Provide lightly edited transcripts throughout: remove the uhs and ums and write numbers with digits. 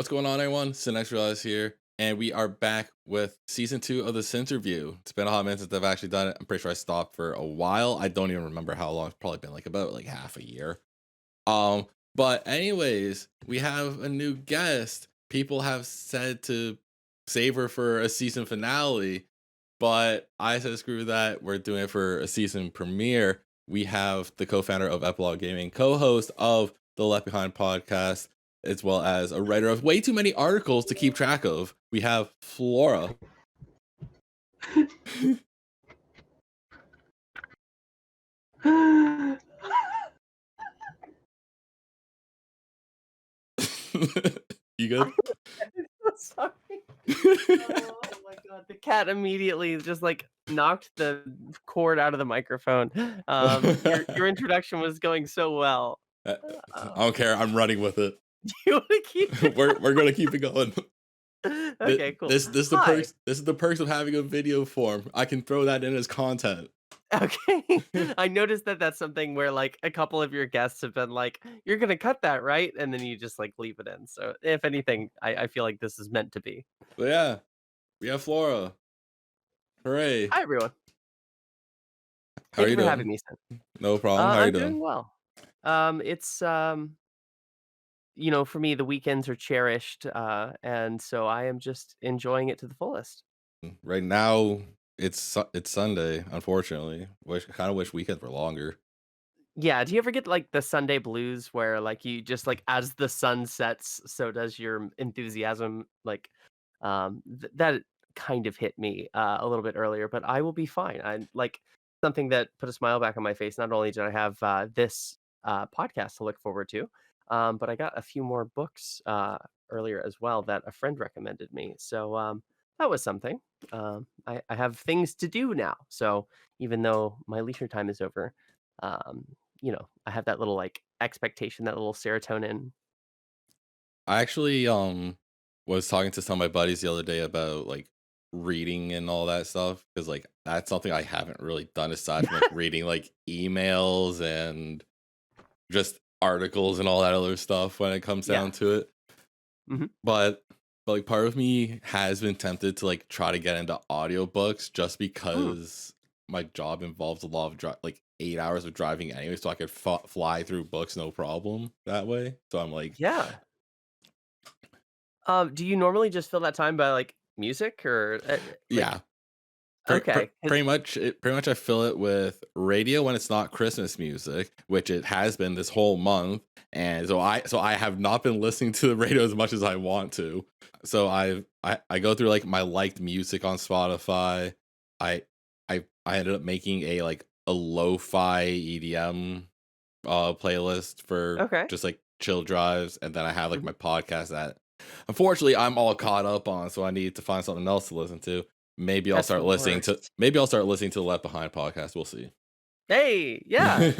What's going on, everyone? Sinterview here, and we are back with season 2 of the Sinterview. It's been a hot minute since I've actually done it. I'm pretty sure I stopped for a while. I don't even remember how long. It's probably been about half a year. Um, but anyways, we have a new guest. People have said to save her for a season finale, but I said screw that. We're doing it for a season premiere. We have the co-founder of Epilogue Gaming, co-host of the Left Behind podcast, as well as a writer of way too many articles to keep track of. We have Flora. You good? I'm so sorry. Oh my god, the cat immediately just like knocked the cord out of the microphone. Your introduction was going so well. I Oh, don't care. I'm running with it. do you want to keep it? We're gonna keep it going. Okay, cool. This is the Hi. perks. This is the perks of having a video form. I can throw that in as content. Okay. I noticed that that's something where like a couple of your guests have been like, "You're gonna cut that, right?" And then you just like leave it in. So if anything, I feel like this is meant to be. But yeah, we have Flora. Hooray! Hi everyone. How are Thank you you for having doing? me, Sin. No problem. How are you I'm doing? doing well. It's for me, the weekends are cherished, and so I am just enjoying it to the fullest. Right now, it's Sunday. Unfortunately, kind of wish weekends were longer. Yeah, do you ever get like the Sunday blues where like you just like as the sun sets, so does your enthusiasm? Like, that kind of hit me a little bit earlier, but I will be fine. I like something that put a smile back on my face. Not only did I have this podcast to look forward to, but I got a few more books earlier as well that a friend recommended me. So that was something. I have things to do now. So even though my leisure time is over, um, I have that little like expectation, that little serotonin. I actually was talking to some of my buddies the other day about reading and all that stuff because that's something I haven't really done aside from reading emails and just articles and all that other stuff when it comes Yeah. down to it. Mhm. But part of me has been tempted to try to get into audiobooks just Mm. because my job involves a lot of 8 hours of driving anyway, so I could fly through books no problem that way. So I'm like, Yeah. Do you normally just fill that time by like music or yeah, okay? pretty much I fill it with radio when it's not Christmas music, which it has been this whole month, and so I have not been listening to the radio as much as I want to. So I go through my liked music on Spotify. I I ended up making a lo-fi EDM playlist for Okay. just chill drives, and then I have Mhm. my podcast that unfortunately I'm all caught up on, so I need to find something else to listen to. That's the worst. Maybe I'll start listening to the Left Behind podcast. We'll see. Hey, yeah.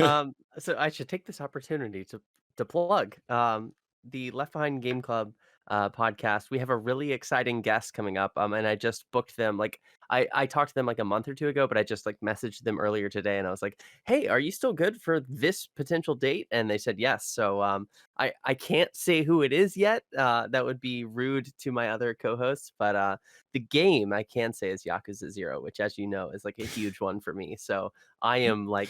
So I should take this opportunity to plug the Left Behind Game Club podcast. We have a really exciting guest coming up, and I just booked them. Like I talked to them like a month or two ago, but I just like messaged them earlier today, and I was like, "Hey, are you still good for this potential date?" And they said yes. So I can't say who it is yet. That would be rude to my other co-hosts, but the game I can say is Yakuza Zero, which, as you know, is like a huge one for me. So I'm like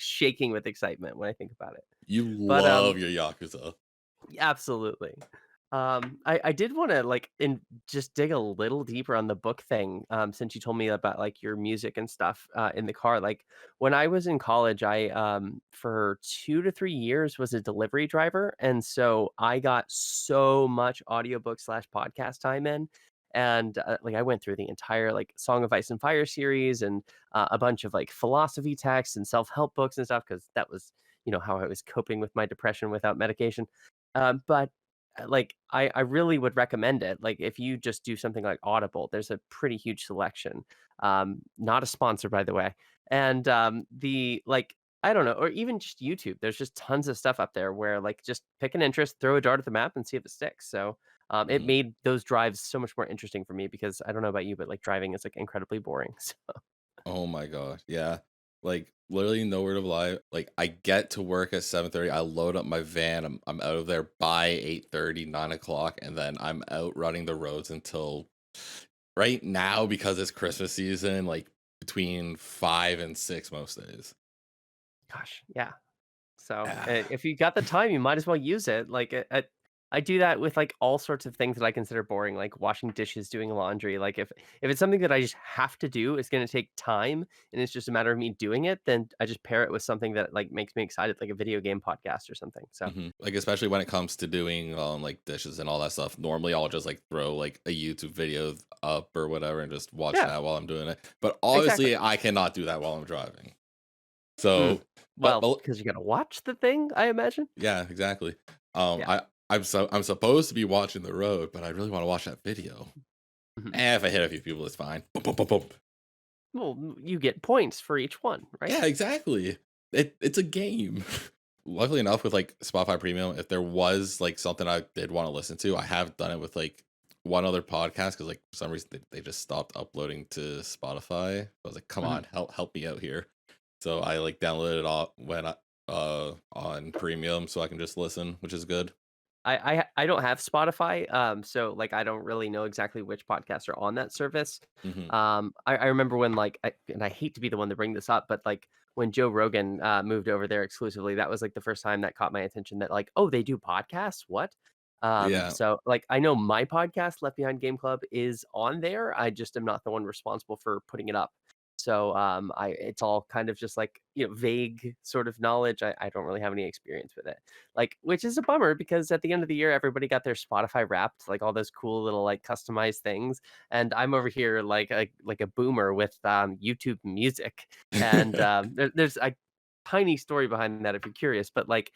shaking with excitement when I think about it. You But love your Yakuza. absolutely. I did want to like just dig a little deeper on the book thing. Since you told me about like your music and stuff in the car. Like when I was in college, I for 2 to 3 years was a delivery driver, and so I got so much audiobook slash podcast time in. And like I went through the entire like Song of Ice and Fire series and a bunch of like philosophy texts and self help books and stuff because that was how I was coping with my depression without medication. But like I really would recommend it. Like if you just do something like Audible, there's a pretty huge selection. Not a sponsor, by the way. And the like I don't know, or even just YouTube. There's just tons of stuff up there where like just pick an interest, throw a dart at the map, and see if it sticks. So it Mhm. made those drives so much more interesting for me because I don't know about you, but like driving is like incredibly boring. So Oh my god, yeah. Like, literally nowhere to lie. Like, I get to work at 7:30. I load up my van. I'm out of there by 8:30, 9 o'clock, and then I'm out running the roads until right now because it's Christmas season, like between 5 and 6 most days. Gosh, yeah. So, Ah. if you got the time, you might as well use it. Like, I do that with, like, all sorts of things that I consider boring, like washing dishes, doing laundry. Like, if it's something that I just have to do, it's gonna take time, and it's just a matter of me doing it, then I just pair it with something that, like, makes me excited, like a video game podcast or something. So, Like, especially when it comes to doing like dishes and all that stuff. Normally, I'll just like throw like a YouTube video up or whatever and just watch yeah, that while I'm doing it. But exactly. obviously, I cannot do that while I'm driving. Mm. So, but, Well, but because you gotta watch the thing, I imagine? yeah, exactly. Yeah. I'm supposed to be watching the road, but I really want to watch that video. Mhm. If I hit a few people, it's fine. Boom, boom, boom, boom. Well, you get points for each one, right? Yeah, exactly. It's a game. Luckily enough, with like Spotify Premium, if there was like something I did want to listen to, I have done it with like one other podcast because like for some reason they just stopped uploading to Spotify. I was like, come Mhm. on, help me out here. So I like downloaded it all when I on premium so I can just listen, which is good. I don't have Spotify, so, like, I don't really know exactly which podcasts are on that service. Hmm. I remember when, like, and I hate to be the one to bring this up, but, like, when Joe Rogan, moved over there exclusively, that was, like, the first time that caught my attention that, like, "Oh, they do podcasts? What?" Yeah, So, like, I know my podcast, Left Behind Game Club, is on there, I just am not the one responsible for putting it up. So, I it's all kind of just, like, vague sort of knowledge, I don't really have any experience with it. Like, which is a bummer because at the end of the year, everybody got their Spotify Wrapped, like all those cool little like customized things, and I'm over here like a boomer with YouTube Music, and there's a tiny story behind that if you're curious, but like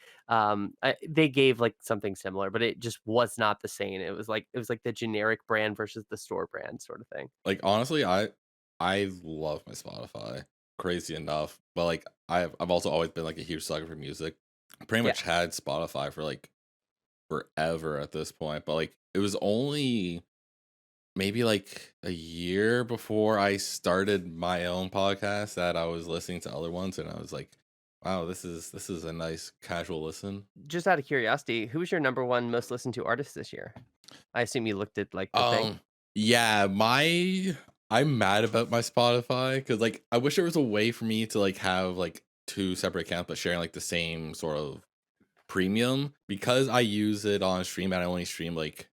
they gave like something similar, but it just was not the same. It was like the generic brand versus the store brand sort of thing. like honestly, I love my Spotify. Crazy enough, but like I've also always been like a huge sucker for music. Pretty Yeah. much had Spotify for like forever at this point, but like it was only maybe like a year before I started my own podcast that I was listening to other ones, and I was like, wow, this is a nice casual listen. Just out of curiosity, who was your number one most listened to artist this year? I assume you looked at like the thing. um yeah, my I'm mad about my Spotify because like I wish there was a way for me to like have like two separate accounts but sharing like the same sort of premium because I use it on stream and I only stream like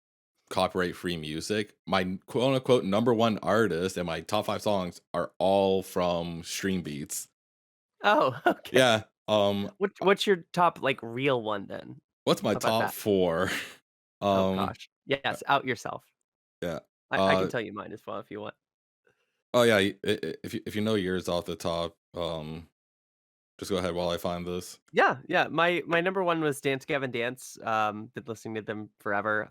copyright free music. My quote unquote number one artist and my top five songs are all from stream beats. Oh, okay. Yeah. What's your top, like, real one then? What's my How about top that? four? Oh um gosh. uh, Yes, out yourself. yeah. I can Uh tell you mine as well if you want. oh yeah, if you know yours off the top, just go ahead while I find this. Yeah, yeah, my number 1 was Dance Gavin Dance, been listening to them forever,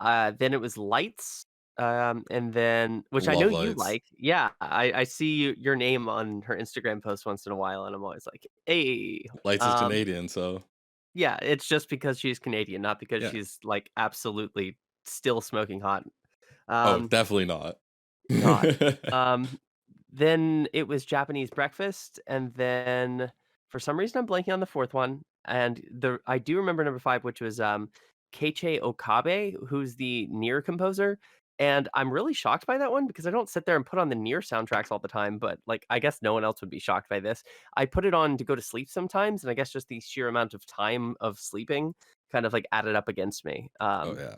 then it was Lights, and then which I know Love you lights. like. Yeah, I see your name on her Instagram post once in a while, and I'm always like, "Hey." Lights is Um, Canadian, so yeah, it's just because she's Canadian, not because yeah. she's, like, absolutely still smoking hot. Oh, Um definitely not. God. Um, then it was Japanese breakfast, and then for some reason I'm blanking on the 4th one, and I do remember number 5, which was, Keiichi Okabe, who's the Nier composer, and I'm really shocked by that one because I don't sit there and put on the Nier soundtracks all the time, but, like, I guess no one else would be shocked by this. I put it on to go to sleep sometimes, and I guess just the sheer amount of time of sleeping kind of, like, added up against me. Oh yeah.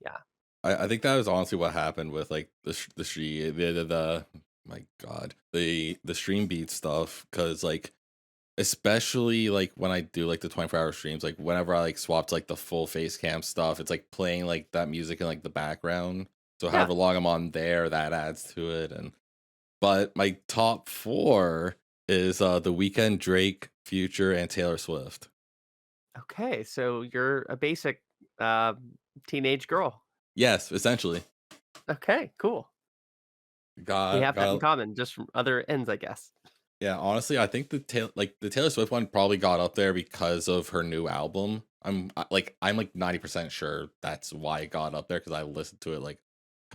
Yeah. I think that was honestly what happened with like the my god the stream beat stuff because like especially like when I do like the 24-hour streams like whenever I like swapped like the full face cam stuff it's like playing like that music in like the background so Yeah. however long I'm on there that adds to it and but my top four is The Weekend, Drake, Future, and Taylor Swift. Okay, so you're a basic, uh, teenage girl. Yes, essentially. Okay, cool. We got have that in got common, just from other ends, I guess. Yeah, honestly, I think the Taylor Swift one probably got up there because of her new album. I'm like 90% sure that's why it got up there because I listened to it like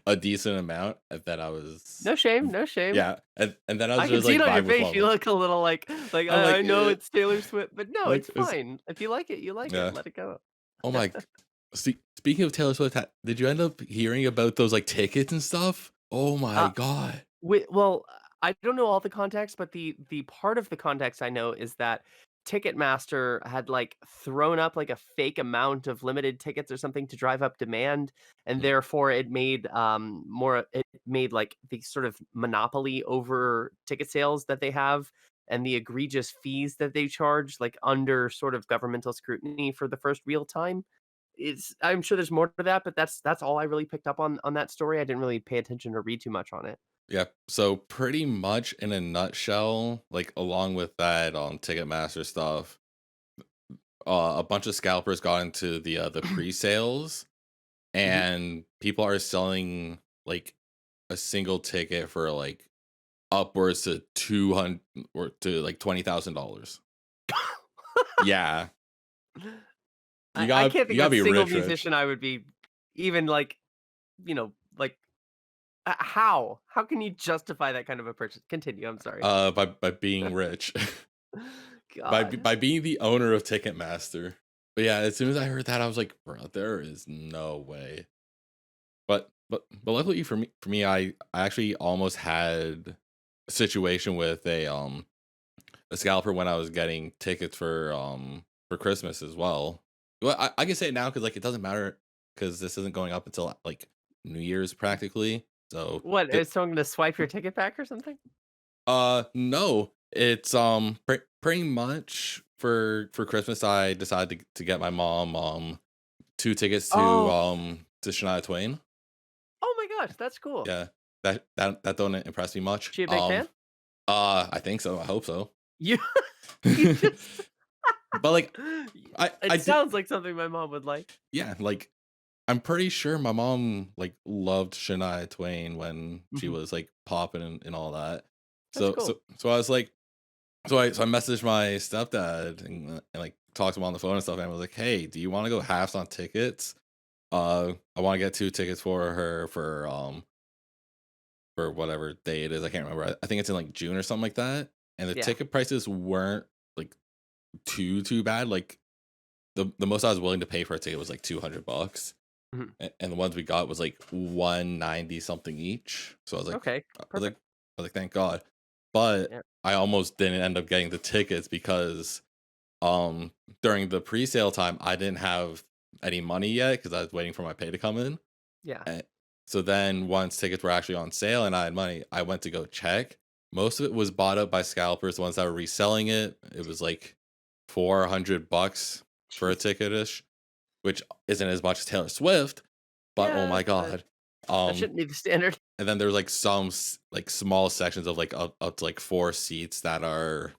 a decent amount, and then I was No shame, no shame. yeah, and then I was I can just see like it on your vibe with face. You mama. look a little like I'm like, I know it's Taylor Swift, but no, like it's it's fine. If you like it, you like it. yeah. Let it go. Oh my. Speaking of Taylor Swift, did you end up hearing about those like tickets and stuff? Oh my Uh, god. well, I don't know all the context, but the part of the context I know is that Ticketmaster had, like, thrown up, like, a fake amount of limited tickets or something to drive up demand, and Mm, therefore it made, like, the sort of monopoly over ticket sales that they have and the egregious fees that they charge, like, under sort of governmental scrutiny for the first real time. I'm sure there's more to that, but that's all I really picked up on that story. I didn't really pay attention or read too much on it. yeah. So pretty much in a nutshell, like along with that Ticketmaster stuff, a bunch of scalpers got into the pre-sales, Mhm. and people are selling like a single ticket for like upwards to 200 or to like $20,000. Yeah, I can't you think of gotta a be single rich, rich. musician I would be even like, like, how? How can you justify that kind of a purchase? Continue, I'm sorry. By being rich, God. by being the owner of Ticketmaster. But yeah, as soon as I heard that, I was like, bro, there is no way. But luckily for me, I actually almost had a situation with a scalper when I was getting tickets for Christmas as well. Well, I can say it now because like it doesn't matter because this isn't going up until like New Year's practically. So What, is someone gonna swipe your ticket back or something? no, it's pretty much for Christmas I decided to get my mom 2 tickets Oh. to Shania Twain. Oh my gosh, that's cool. Yeah, that don't impress me much. She a big fan? I think so. I hope so. You you just But like I it did sounds like something my mom would like. yeah, like I'm pretty sure my mom like loved Shania Twain when she Mhm. was like popping and all that. That's cool. So I was like so I messaged my stepdad and like talked to him on the phone and stuff, and I was like, "Hey, do you want to go halves on tickets? I want to get 2 tickets for her for whatever day it is. I can't remember. I think it's in like June or something like that. And the Yeah. ticket prices weren't like too bad. Like the most I was willing to pay for a ticket was like $200, Mhm. and the ones we got was like 190 something each. So Okay, perfect. I was like, thank God. But Yeah. I almost didn't end up getting the tickets because um during the pre-sale time I didn't have any money yet because I was waiting for my pay to come in. Yeah. Eh, so then once tickets were actually on sale and I had money, I went to go check. Most of it was bought up by scalpers, the ones that were reselling it. It was like $400 for a Jeez. ticket-ish, which isn't as much as Taylor Swift, but oh Yeah, my but god. that Um, shouldn't be the standard. and then there's like like small sections of like up to like 4 seats that are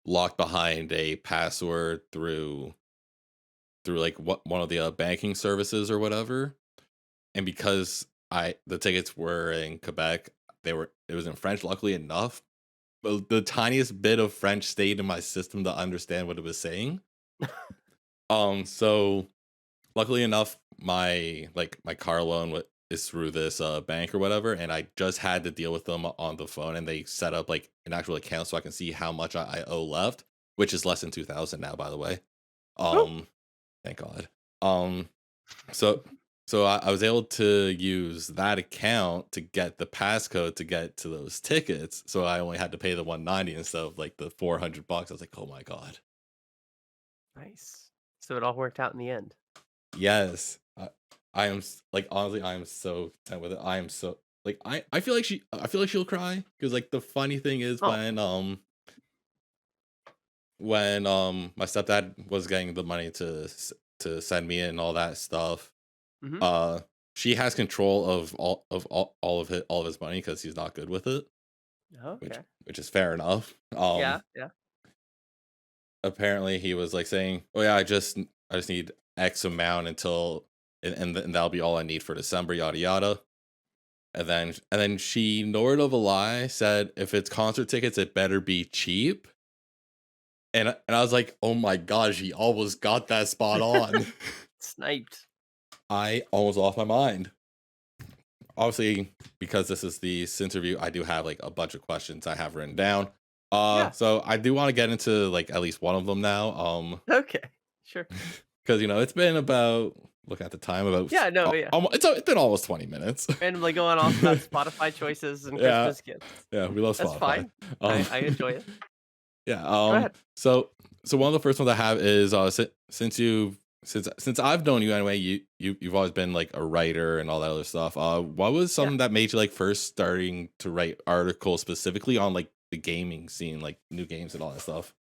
locked behind a password through like what one of the banking services or whatever. And because the tickets were in Quebec, it was in French, luckily enough. But the tiniest bit of French stayed in my system to understand what it was saying. So luckily enough, my car loan is through this bank or whatever, and I just had to deal with them on the phone, and they set up like an actual account so I can see how much I owe left, which is less than 2,000 now, by the way. Woo. Um, thank God. Um, so I was able to use that account to get the passcode to get to those tickets. So I only had to pay the 190 instead of like the $400. I was like, oh my god, Nice. So it all worked out in the end. yes. I am like honestly, I am so content with it. I am so like I feel like I feel like she'll cry because like the funny thing is Oh. when my stepdad was getting the money to send me in and all that stuff. Mhm. Uh, she has control of all of his money because he's not good with it, Okay. which is fair enough. Yeah, yeah. Apparently he was like saying, "Oh yeah, I just need X amount until and that'll be all I need for December, yada yada." And then she, nord of a lie, said, "If it's concert tickets, it better be cheap." And I was like, "Oh my god, she almost got that spot on." Sniped. I almost lost my mind. obviously, because this is the interview, I do have like a bunch of questions I have written down. Yeah. So I do want to get into like at least one of them now. Okay. Sure. Because it's been about look at the time about Yeah. No. Yeah. it's been almost 20 minutes. Randomly going off about Spotify choices and Yeah, Christmas gifts. yeah, we love That's Spotify. fine. Um, I enjoy it. yeah. Go ahead. So one of the first ones I have is since I've known you anyway, you've always been like a writer and all that other stuff. What was Yeah. something that made you like first starting to write articles specifically on like the gaming scene, like new games and all that stuff?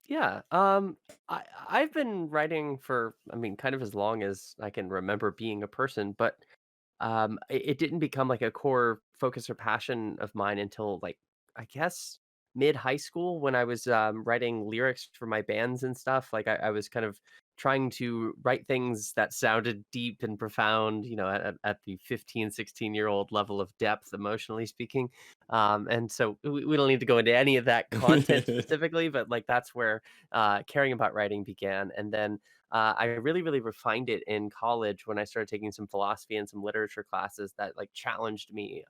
Yeah. I've been writing for, I mean, kind of as long as I can remember being a person, but it didn't become like a core focus or passion of mine until like I guess mid high school when I was writing lyrics for my bands and stuff. Like I was kind of trying to write things that sounded deep and profound, at the 15, 16-year-old level of depth, emotionally speaking. And so we don't need to go into any of that content specifically, but like that's where caring about writing began. And then I really, really refined it in college when I started taking some philosophy and some literature classes that like challenged me,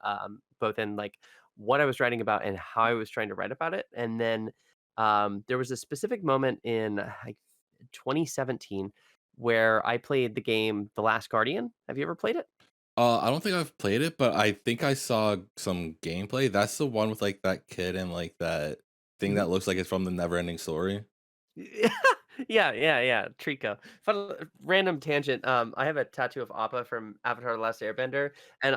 both in like what I was writing about and how I was trying to write about it. And then there was a specific moment in like 2017 where I played the game The Last Guardian. Have you ever played it? I don't think I've played it, but I think I saw some gameplay. That's the one with like that kid and like that thing Mhm. that looks like it's from the Never Ending Story. Yeah, yeah, yeah, Trico. Random tangent, I have a tattoo of Appa from Avatar: The Last Airbender, and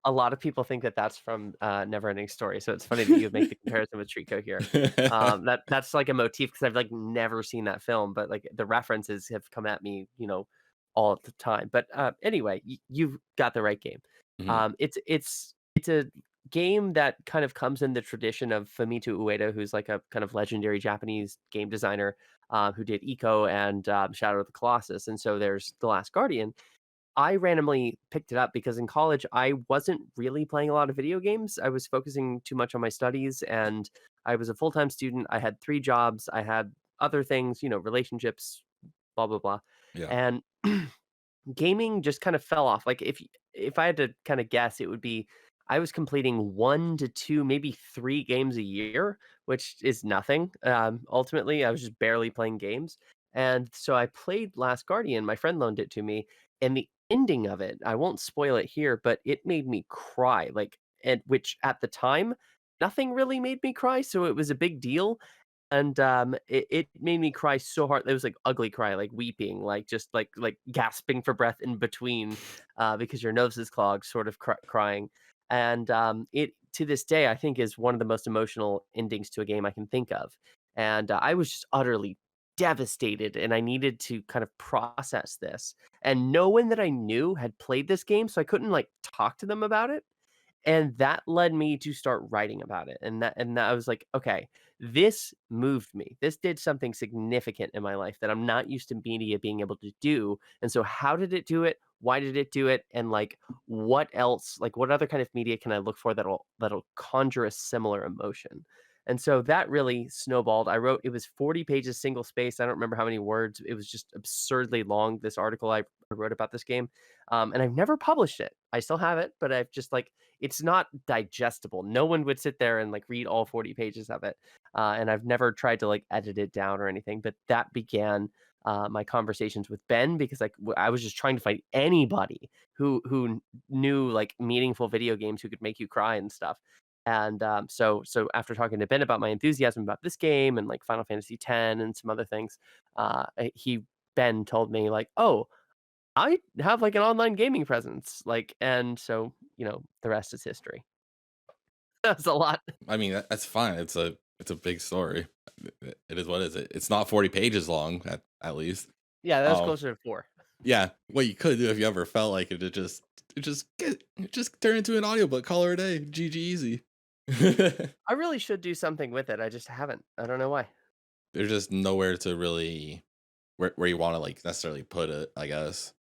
a lot of people think that that's from, Neverending Story, so it's funny that you would make the comparison with Trico here. That's like a motif because 'cause I've, like, never seen that film, but, like, the references have come at me, all the time, but, anyway, you've got the right game. Mhm. It's a game that kind of comes in the tradition of Fumito Ueda, who's, like, a kind of legendary Japanese game designer, who did Eco and Shadow of the Colossus. And so there's The Last Guardian. I randomly picked it up because in college I wasn't really playing a lot of video games. I was focusing too much on my studies and I was a full time student. I had three jobs. I had other things, relationships, blah, blah, blah. Yeah. And gaming just kind of fell off. Like if I had to kind of guess, it would be I was completing 1 to 2, maybe 3 games a year, which is nothing. Ultimately, I was just barely playing games. And so I played Last Guardian. My friend loaned it to me, and the ending of it, I won't spoil it here, but it made me cry. Like, and which at the time, nothing really made me cry, so it was a big deal. And, it made me cry so hard. It was, like, ugly cry, like, weeping, like, just, like, gasping for breath in between, because your nose is clogged, sort of crying. And, it to this day, I think, is one of the most emotional endings to a game I can think of. And, I was just utterly devastated, and I needed to kind of process this. And no one that I knew had played this game, so I couldn't, like, talk to them about it. And that led me to start writing about it, and that I was like, "Okay, this moved me. This did something significant in my life that I'm not used to media being able to do." And so how did it do it? Why did it do it? And, like, what else like, what other kind of media can I look for that'll conjure a similar emotion? And so that really snowballed. It was 40 pages single spaced. I don't remember how many words. It was just absurdly long, this article I wrote about this game. And I've never published it. I still have it, but I've just, like, it's not digestible. No one would sit there and like read all 40 pages of it. And I've never tried to like edit it down or anything, but that began my conversations with Ben because like I was just trying to find anybody who knew like meaningful video games who could make you cry and stuff. And so after talking to Ben about my enthusiasm about this game and like Final Fantasy X and some other things, he Ben told me like, oh, I have, like, an online gaming presence, like, and so, the rest is history. That's a lot. I mean, that's fine. It's a big story. It is what is it? It's not 40 pages long at least. Yeah, that was Um, closer to 4. yeah. What you could do if you ever felt like it, just turn into an audiobook, call her a day, GG easy. I really should do something with it, I just haven't. I don't know why. There's just nowhere to really where you want to like necessarily put it, I guess.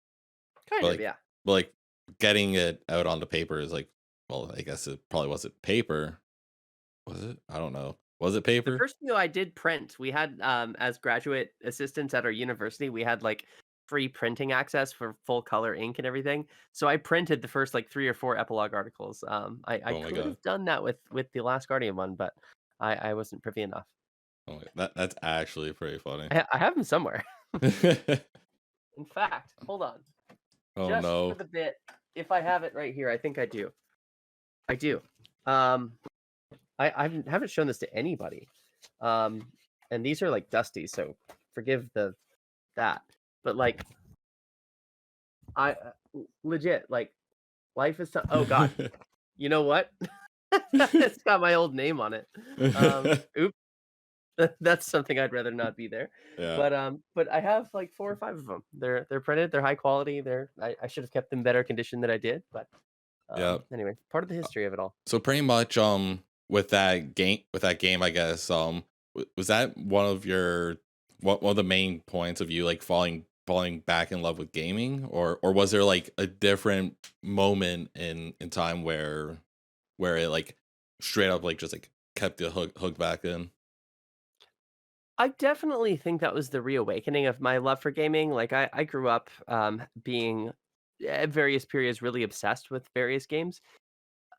But Kind of, like yeah. but like getting it out onto paper is like, well, I guess it probably wasn't paper. Was it? I don't know. Was it The paper? first few I did print, we had, as graduate assistants at our university, we had, like, free printing access for full color ink and everything. So I printed the first like 3 or 4 epilogue articles. I Oh my could god. have done that with the Last Guardian one, but I wasn't privy enough. Oh my, that's actually pretty funny. I have them somewhere. In fact, hold on. Oh Just for no. the bit, if I have it right here, I think I do. I do. Um, I haven't shown this to anybody. Um, and these are like dusty, so forgive that. But like legit like life is oh god. You know what? It's got my old name on it. Oops. That's something I'd rather not be there. Yeah. But I have like 4 or 5 of them. They're printed, they're high quality, I should have kept them better condition than I did, but Yeah. anyway, part of the history of it all. So pretty much with that game, I guess, was that one of your one of the main points of you like falling back in love with gaming, or was there like a different moment in time where it like straight up like just like kept you hooked back in? I definitely think that was the reawakening of my love for gaming. Like I grew up being at various periods really obsessed with various games.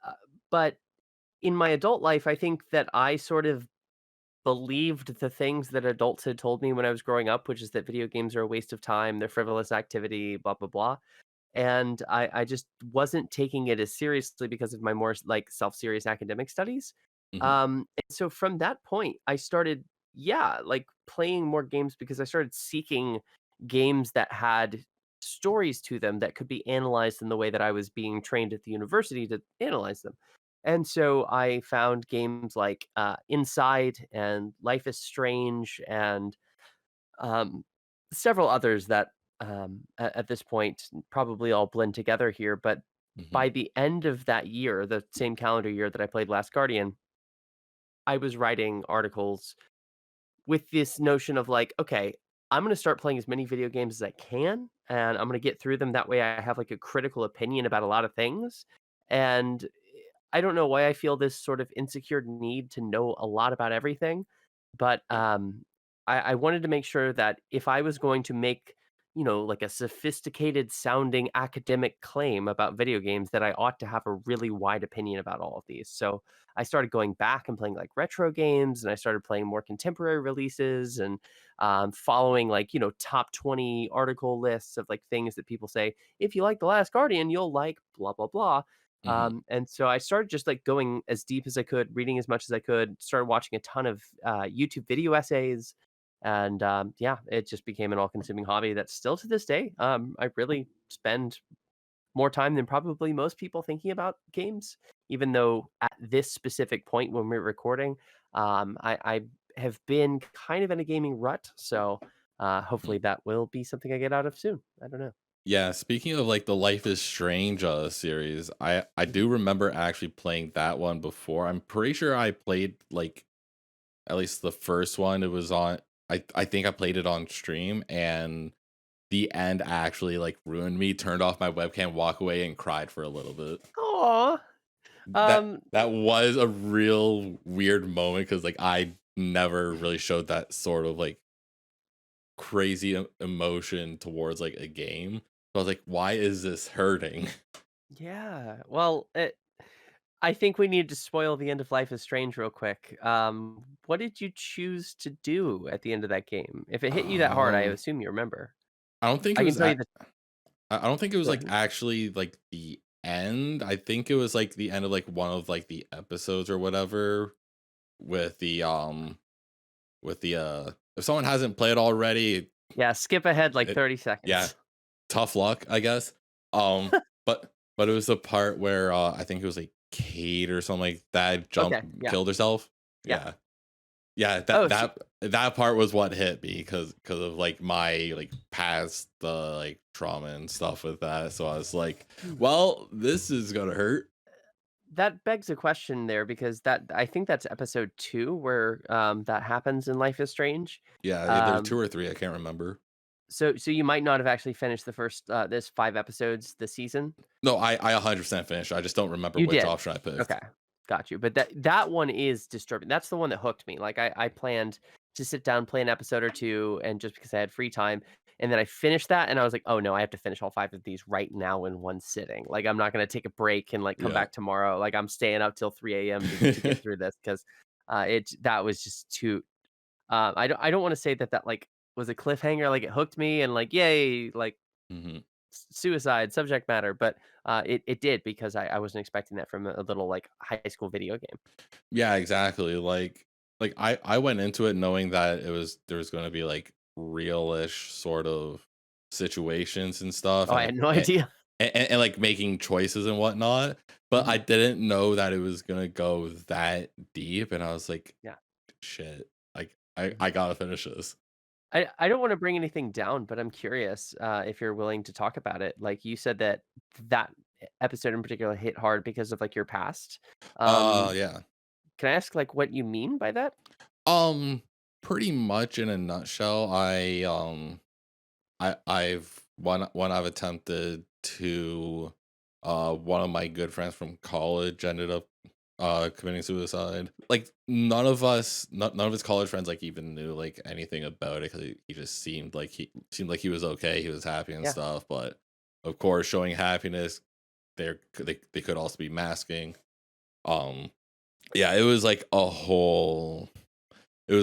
Uh, but in my adult life, I think that I sort of believed the things that adults had told me when I was growing up, which is that video games are a waste of time, they're frivolous activity, blah blah blah. And I just wasn't taking it as seriously because of my more like self-serious academic studies. Hmm. And so from that point, I started, yeah, like playing more games because I started seeking games that had stories to them that could be analyzed in the way that I was being trained at the university to analyze them. And so I found games like Inside and Life is Strange and um, several others that at this point probably all blend together here. But Hmm. by the end of that year, the same calendar year that I played Last Guardian, I was writing articles with this notion of like, okay, I'm going to start playing as many video games as I can, and I'm going to get through them. That way, I have like a critical opinion about a lot of things. And I don't know why I feel this sort of insecure need to know a lot about everything, but I wanted to make sure that if I was going to make, like a sophisticated sounding academic claim about video games, that I ought to have a really wide opinion about all of these. So I started going back and playing like retro games, and I started playing more contemporary releases and following like, top 20 article lists of like things that people say, if you like The Last Guardian, you'll like blah, blah, blah. Hmm. And so I started just like going as deep as I could, reading as much as I could, started watching a ton of YouTube video essays. And yeah, it just became an all consuming hobby that still to this day, I really spend more time than probably most people thinking about games, even though at this specific point when we're recording, I have been kind of in a gaming rut. So hopefully that will be something I get out of soon. I don't know. Yeah, speaking of like the Life is Strange series, I do remember actually playing that one before. I'm pretty sure I played like at least the first one. It was on. I think I played it on stream, and the end actually like ruined me. Turned off my webcam, walk away, and cried for a little bit. Aw. That Um, that was a real weird moment because like I never really showed that sort of like crazy emotion towards like a game. So I was like, why is this hurting? yeah. Well, I think we need to spoil the end of Life is Strange real quick. What did you choose to do at the end of that game? If it hit you that hard, I Um, assume you remember. I don't think it I can was. tell you that. I don't think it was Go like ahead. actually like the end. I think it was like the end of like one of like the episodes or whatever with the if someone hasn't played already, Yeah, skip ahead like it 30 yeah, seconds. tough luck, I guess. But it was the part where I think it was like Kate or something like that Okay, jumped yeah, killed herself. yeah. Yeah. Yeah, Oh, so that part was what hit me because of like my like past like trauma and stuff with that. So I was like, hmm. well, this is gonna hurt. That begs a question there because that I think that's episode 2 where, that happens in Life is Strange. Yeah, either Um, two or three, I can't remember. so you might not have actually finished the first, this 5 episodes this season? No, I 100% finished. I just don't remember You which did? option I Okay, picked. got you, but that one is disturbing. That's the one that hooked me. Like, I planned to sit down, play an episode or 2, and just because I had free time, and then I finished that, and I was like, "Oh, no, I have to finish all 5 of these right now in one sitting. Like, I'm not gonna take a break and, like, come Yeah. back tomorrow. Like, I'm staying up till 3 AM to get through this 'cause, that was just too I don't wanna say that like, was a cliffhanger, like, it hooked me and, like, yay, like, Mhm. suicide subject matter, but, it did because I wasn't expecting that from a little, like, high school video game. Yeah, exactly. Like I went into it knowing that there was gonna be like real-ish sort of situations and stuff Oh, and I had like no idea. and like making choices and whatnot. But I Mhm. didn't know that it was gonna go that deep. And I was like, Yeah. shit, like Mhm. I gotta finish this. I don't wanna bring anything down, but I'm curious, if you're willing to talk about it. Like, you said that that episode in particular hit hard because of, like, your past. Um, Yeah. can I ask, like, what you mean by that? Um, Pretty much in a nutshell, I've one I've attempted to one of my good friends from college ended up committing suicide. Like none of his college friends like even knew like anything about it, cuz he just seemed like he was okay, he was happy and Yeah. stuff, but of course showing happiness they could also be masking. Um yeah, it was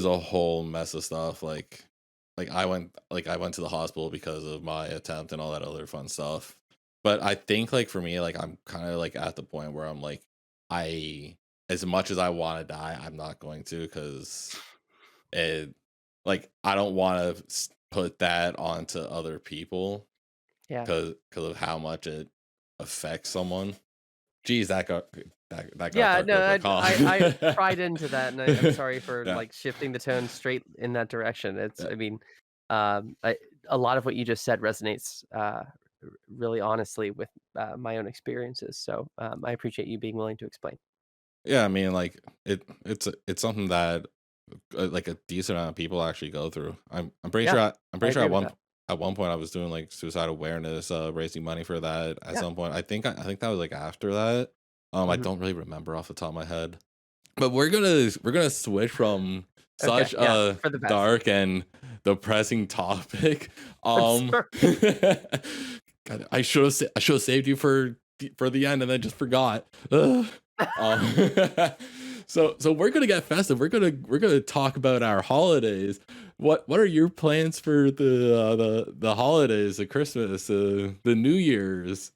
a whole mess of stuff. Like I went to the hospital because of my attempt and all that other fun stuff. But I think like for me, like I'm kind of like at the point where I'm like, I as much as I want to die, I'm not going to because it like I don't want to put that onto other people Yeah. because of how much it affects someone. Geez, that got Yeah, dark no, real quick, I huh? pried into that, and I'm sorry for, Yeah, like, shifting the tone straight in that direction. yeah. I mean, a lot of what you just said resonates, really honestly with, my own experiences, so, I appreciate you being willing to explain. Yeah, I mean, like it's something that like a decent amount of people actually go through. Yeah, I'm I pretty sure agree with that. at one point I was doing like suicide awareness, raising money for that. At Yeah, some point, I think that was like after that. I mhm. don't really remember off the top of my head. But we're gonna switch from Okay, such yeah, a for the best. dark and depressing topic. I'm Um, sorry. God, I should have saved you for the end and then just forgot. Ugh. Um, so we're gonna get festive. We're gonna talk about our holidays. What are your plans for the holidays, the Christmas, the New Year's?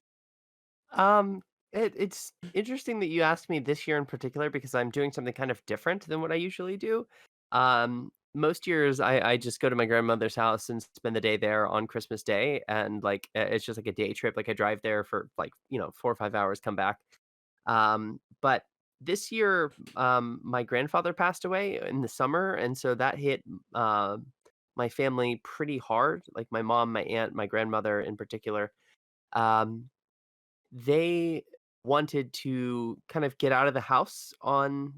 Um, it's interesting that you asked me this year in particular because I'm doing something kind of different than what I usually do. Most years I just go to my grandmother's house and spend the day there on Christmas Day, and like it's just like a day trip. Like I drive there for like 4 or 5 hours, come back. But this year, my grandfather passed away in the summer, and so that hit my family pretty hard. Like my mom, my aunt, my grandmother in particular. Um, they wanted to kind of get out of the house on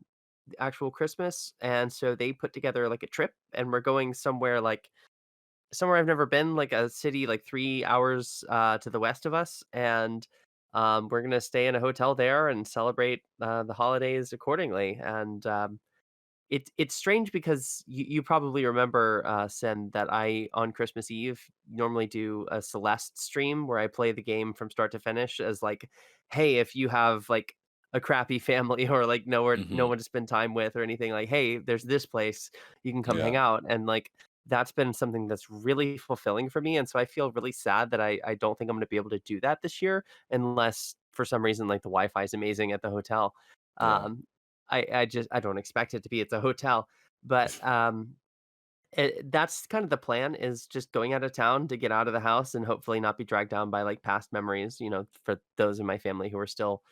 the actual Christmas, and so they put together, like, a trip, and we're going somewhere, like somewhere I've never been, like a city, like, 3 hours, to the west of us, and, we're gonna stay in a hotel there and celebrate, the holidays accordingly, and, it's strange because you probably remember, Sen, that I, on Christmas Eve, normally do a Celeste stream where I play the game from start to finish as, like, "Hey, if you have, like, a crappy family or, like, no Hmm. one to spend time with or anything, like, hey, there's this place, you can come hang Yeah, out," and, like, that's been something that's really fulfilling for me, and so I feel really sad that I don't think I'm gonna be able to do that this year unless, for some reason, like, the Wi-Fi is amazing at the hotel. yeah. Um, I don't expect it to be, it's a hotel, but, that's kind of the plan is just going out of town to get out of the house and hopefully not be dragged down by, like, past memories, for those in my family who are still,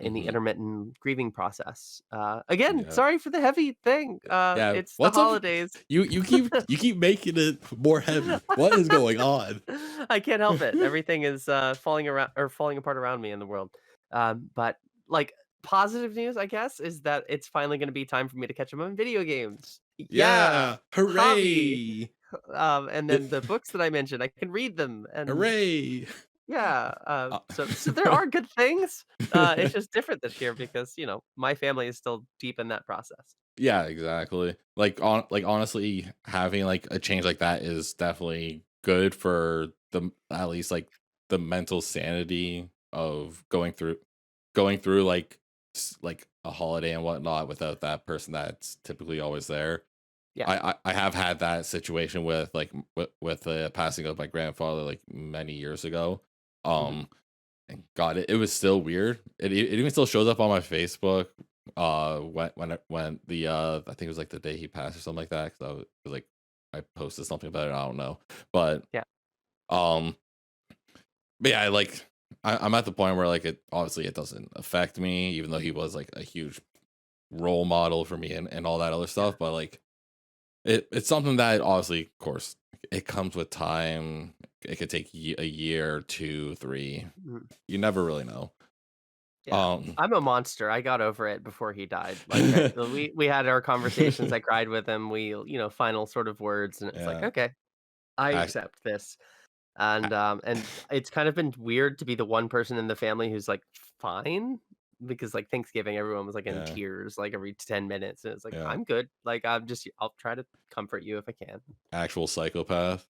in the Hmm. intermittent grieving process. Again, Yeah. sorry for the heavy thing, Yeah, it's the what's up? holidays. You keep making it more heavy. What is going on? I can't help it. Everything is, falling apart around me in the world. But, like, positive news, I guess, is that it's finally gonna be time for me to catch up on video games. Yeah, Yeah, hobby. hooray! And It, then the books that I mentioned, I can read them, and hooray! yeah, Uh, so there are good things. It's just different this year because, my family is still deep in that process. yeah, exactly. Like honestly, having like a change like that is definitely good for the at least like the mental sanity of going through like like a holiday and whatnot without that person that's typically always there. Yeah. I have had that situation with like with the passing of my grandfather like many years ago. Mhm. Um, and God, it was still weird. It even still shows up on my Facebook. When the I think it was like the day he passed or something like that. Because like I posted something about it. I don't know, but Yeah. um, but yeah, I'm at the point where like it obviously it doesn't affect me, even though he was like a huge role model for me and all that other Yeah. stuff. But like it's something that obviously, of course, it comes with time. It could take a year, 2, 3. Mhm. You never really know. Yeah. Um, I'm a monster. I got over it before he died. Like, we had our conversations, I cried with him, final sort of words, and it's like, yeah, "Okay, I act, accept this." a- And it's kind of been weird to be the one person in the family who's, like, fine, because, like, Thanksgiving, everyone was, like, in yeah, tears, like, every 10 minutes, and it's like, yeah, "I'm good." Like, I'll try to comfort you if I can. actual psychopath.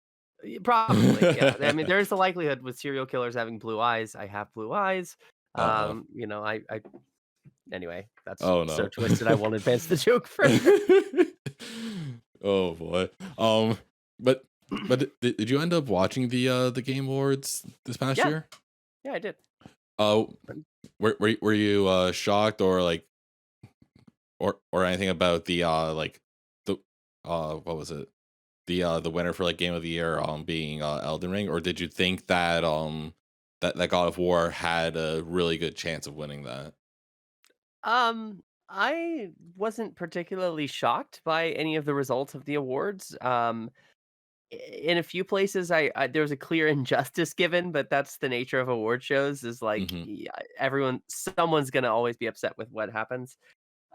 Probably, yeah. I mean, there is the likelihood with serial killers having blue eyes. I have blue eyes. Uh I anyway, that's oh so no. twisted, I won't advance the joke further. Oh boy. But did you end up watching the Game Awards this past Yeah, year? yeah, I did. Oh, were you shocked or like or anything about the the what was it? The winner for like game of the year being Elden Ring, or did you think that that God of War had a really good chance of winning that? I wasn't particularly shocked by any of the results of the awards. In a few places, there was a clear injustice given, but that's the nature of award shows. Is like Mhm. someone's gonna always be upset with what happens.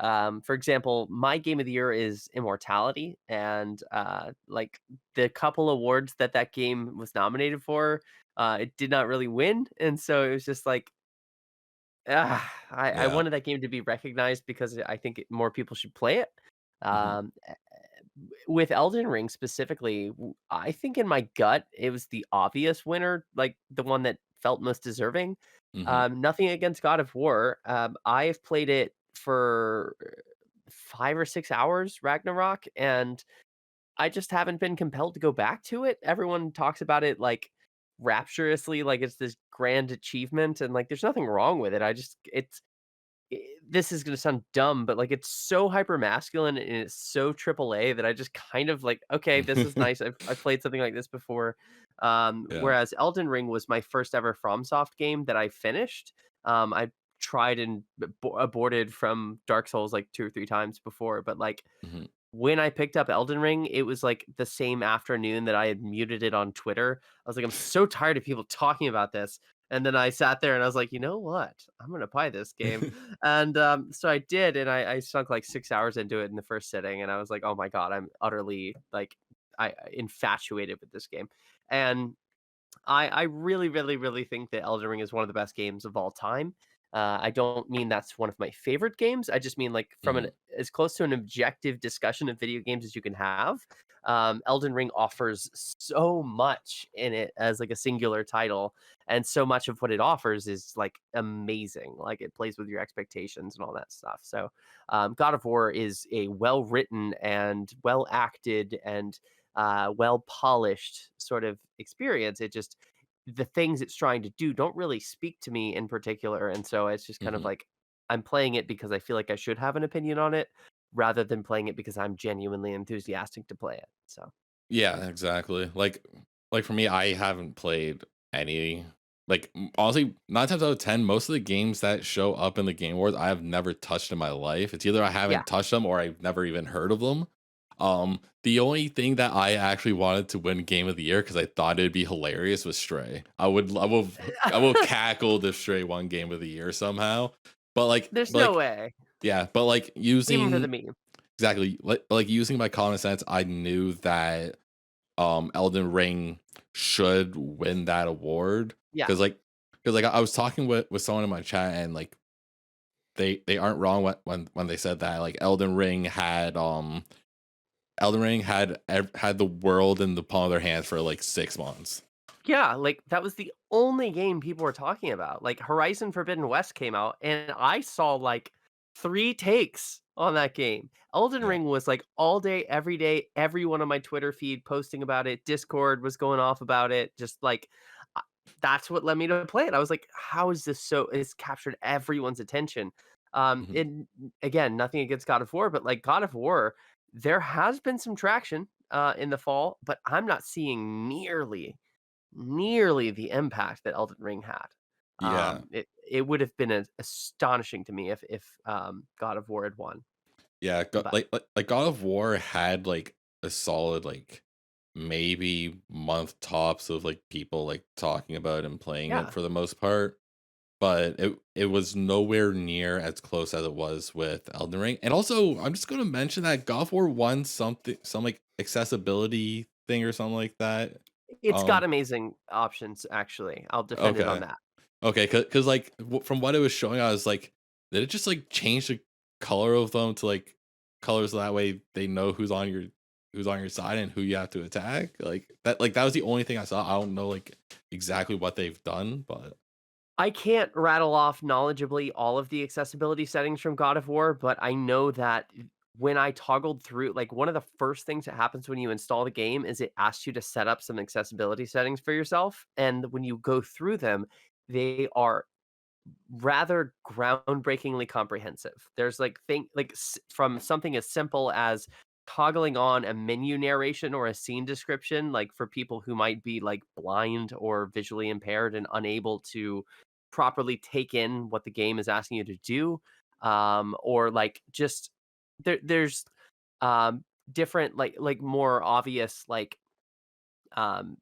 For example, my game of the year is Immortality, and like the couple awards that that game was nominated for, it did not really win, and so it was just like I Yeah. wanted that game to be recognized because I think more people should play it. Mhm. Um, with Elden Ring specifically, I think in my gut it was the obvious winner, like the one that felt most deserving. Mhm. Nothing against God of War. I've played it for 5 or 6 hours, Ragnarok, and I just haven't been compelled to go back to it. Everyone talks about it like rapturously, like it's this grand achievement, and like there's nothing wrong with it. This is gonna sound dumb, but like it's so hyper masculine and it's so triple A that I just kind of like, okay, this is nice. I've played something like this before. Yeah. Whereas Elden Ring was my first ever FromSoft game that I finished. I tried and aborted from Dark Souls like 2 or 3 times before, but like Mhm. when I picked up Elden Ring, it was, like, the same afternoon that I had muted it on Twitter. I was like, "I'm so tired of people talking about this," and then I sat there and I was like, "You know what? I'm gonna buy this game," and, so I did, and I sunk, like, 6 hours into it in the first sitting, and I was like, "Oh my god, I'm utterly, like, infatuated with this game," and I really, really, really think that Elden Ring is one of the best games of all time. I don't mean that's one of my favorite games. I just mean like from an Mhm. as close to an objective discussion of video games as you can have. Elden Ring offers so much in it as like a singular title, and so much of what it offers is like amazing. Like it plays with your expectations and all that stuff. So, God of War is a well written and well acted and well polished sort of experience. It just the things it's trying to do don't really speak to me in particular, and so it's just kind of Mhm. like I'm playing it because I feel like I should have an opinion on it, rather than playing it because I'm genuinely enthusiastic to play it. So Yeah, exactly. Like for me, I haven't played any honestly, 9 times out of 10, most of the games that show up in the Game Awards, I have never touched in my life. It's either I yeah, haven't touched them or I've never even heard of them. The only thing that I actually wanted to win Game of the Year because I thought it'd be hilarious was Stray. I will cackle if Stray won Game of the Year somehow. But there's no way, yeah, but like even for the using meme. exactly like using my common sense, I knew that Elden Ring should win that award Yeah, because like I was talking with someone in my chat and like they aren't wrong when they said that like Elden Ring had Elden Ring had the world in the palm of their hands for like 6 months. Yeah, like, that was the only game people were talking about. Like, Horizon Forbidden West came out, and I saw, like, 3 takes on that game. Elden Yeah. Ring was, like, all day, every day, everyone on my Twitter feed posting about it, Discord was going off about it, just, like, uh, that's what led me to play it. I was like, "How is this so" it's captured everyone's attention. Mhm. And, again, nothing against God of War, but, like, God of War, there has been some traction, in the fall, but I'm not seeing nearly the impact that Elden Ring had. Yeah. It would have been astonishing to me if God of War had won, Yeah, but God of War had like a solid like maybe month tops of like people like talking about and playing it yeah, for the most part, but it was nowhere near as close as it was with Elden Ring. And also, I'm just going to mention that God of War won some like accessibility thing or something like that. it's got Um amazing options, actually. I'll defend it on okay. that. Okay, cuz like from what it was showing I was like did it just like change the color of them to like colors so that way they know who's on your side and who you have to attack? Like that was the only thing I saw. I don't know like exactly what they've done, but I can't rattle off knowledgeably all of the accessibility settings from God of War, but I know that when I toggled through, like, one of the first things that happens when you install the game is it asks you to set up some accessibility settings for yourself. And when you go through them, they are rather groundbreakingly comprehensive. There's from something as simple as toggling on a menu narration or a scene description, like for people who might be like blind or visually impaired and unable to properly take in what the game is asking you to do, or like just there's um, different more obvious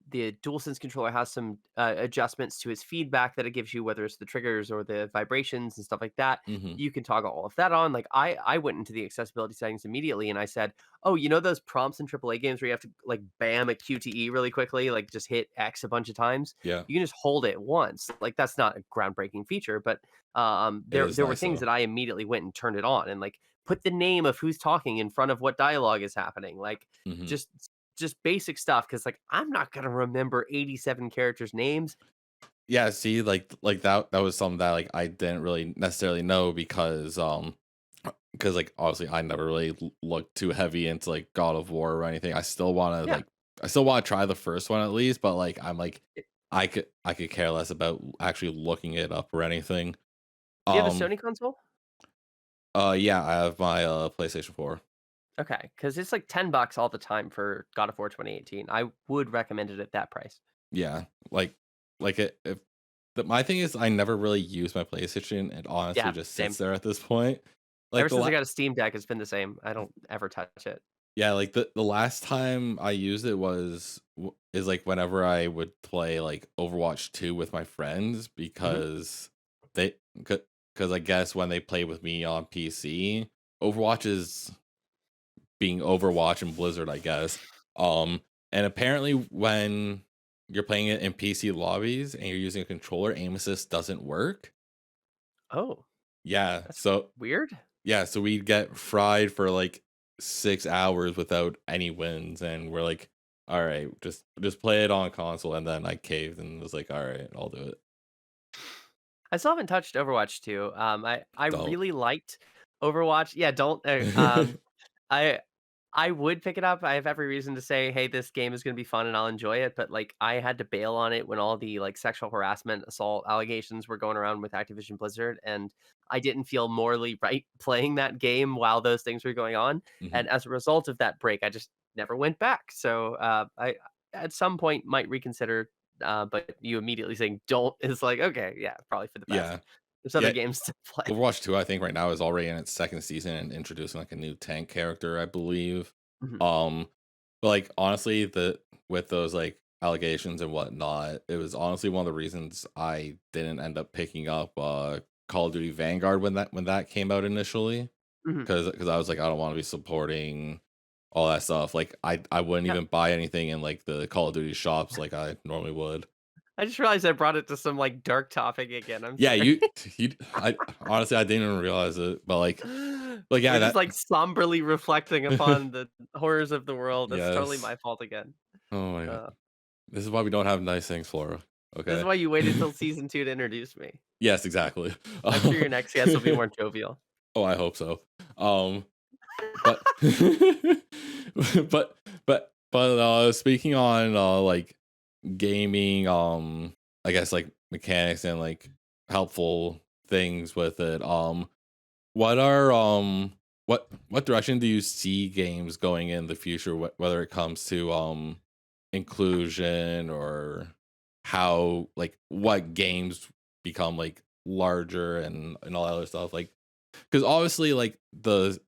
the DualSense controller has some adjustments to its feedback that it gives you, whether it's the triggers or the vibrations and stuff like that. mhm. You can toggle all of that on. Like I went into the accessibility settings immediately and I said, "Oh, you know those prompts in AAA games where you have to like bam a QTE really quickly, like just hit X a bunch of times? Yeah. You can just hold it once. Like that's not a groundbreaking feature, but It there is there were nice things though. that I immediately went and turned it on and like put the name of who's talking in front of what dialogue is happening. Like Mhm. just just basic stuff, because like, I'm not gonna remember 87 characters' names. Yeah, see, like that was something that like I didn't really necessarily know because like obviously I never really looked too heavy into like God of War or anything. Yeah. I still want to try the first one at least, but like I'm like I I could care less about actually looking it up or anything. Do you have a Um Sony console? yeah, I have my PlayStation 4. Okay, because it's like $10 all the time for God of War 2018. I would recommend it at that price. Yeah, like it if my thing is I never really use my PlayStation. It honestly Yeah, just sits same. there at this point. Like Ever the since I got a Steam Deck, it's been the same. I don't ever touch it. Yeah, like the last time I used it is like whenever I would play like Overwatch 2 with my friends Mhm. because they because I guess when they play with me on PC, Overwatch is being Overwatch and Blizzard, I guess. Um and apparently when you're playing it in PC lobbies and you're using a controller, aim assist doesn't work. Oh, Yeah, that's so weird. yeah, so we'd get fried for like 6 hours without any wins, and we're like, "All right, just play it on console," and then I caved and was like, "All right, I'll do it." I still haven't touched Overwatch 2. I Don't. really liked Overwatch. Yeah, don't, I I would pick it up. I have every reason to say, "Hey, this game is gonna be fun and I'll enjoy it," but, like, I had to bail on it when all the, like, sexual harassment, assault allegations were going around with Activision Blizzard, and I didn't feel morally right playing that game while those things were going on, Mhm. and as a result of that break, I just never went back. So, I at some point might reconsider, but you immediately saying don't is like, okay, yeah, probably for the best. Yeah. There's other Yeah, games to play. Overwatch 2, I think right now is already in its 2nd season and introducing, like, a new tank character, I believe. Mhm. Um, but, like, honestly, the with those, like, allegations and whatnot, it was honestly one of the reasons I didn't end up picking up, Call of Duty Vanguard when that came out initially. Mhm. Because I was like, I don't wanna be supporting all that stuff. Like, I wouldn't Yeah. even buy anything in, like, the Call of Duty shops like I normally would. I just realized I brought it to some, like, dark topic again, I'm Yeah, sorry. you I honestly, I didn't even realize it, but, like Like, We're yeah, just, that like, somberly reflecting upon the horrors of the world. That's totally yes. my fault again. Oh my god. Uh, This is why we don't have nice things, Flora. this is Okay. why you waited till season 2 to introduce me. Yes, exactly. I'm sure your next guest will be more jovial. Oh, I hope so. Um, but but speaking on like gaming, I guess like mechanics and like helpful things with it. What are what direction do you see games going in the future, whether it comes to inclusion or how like what games become like larger and all that other stuff, like because obviously like the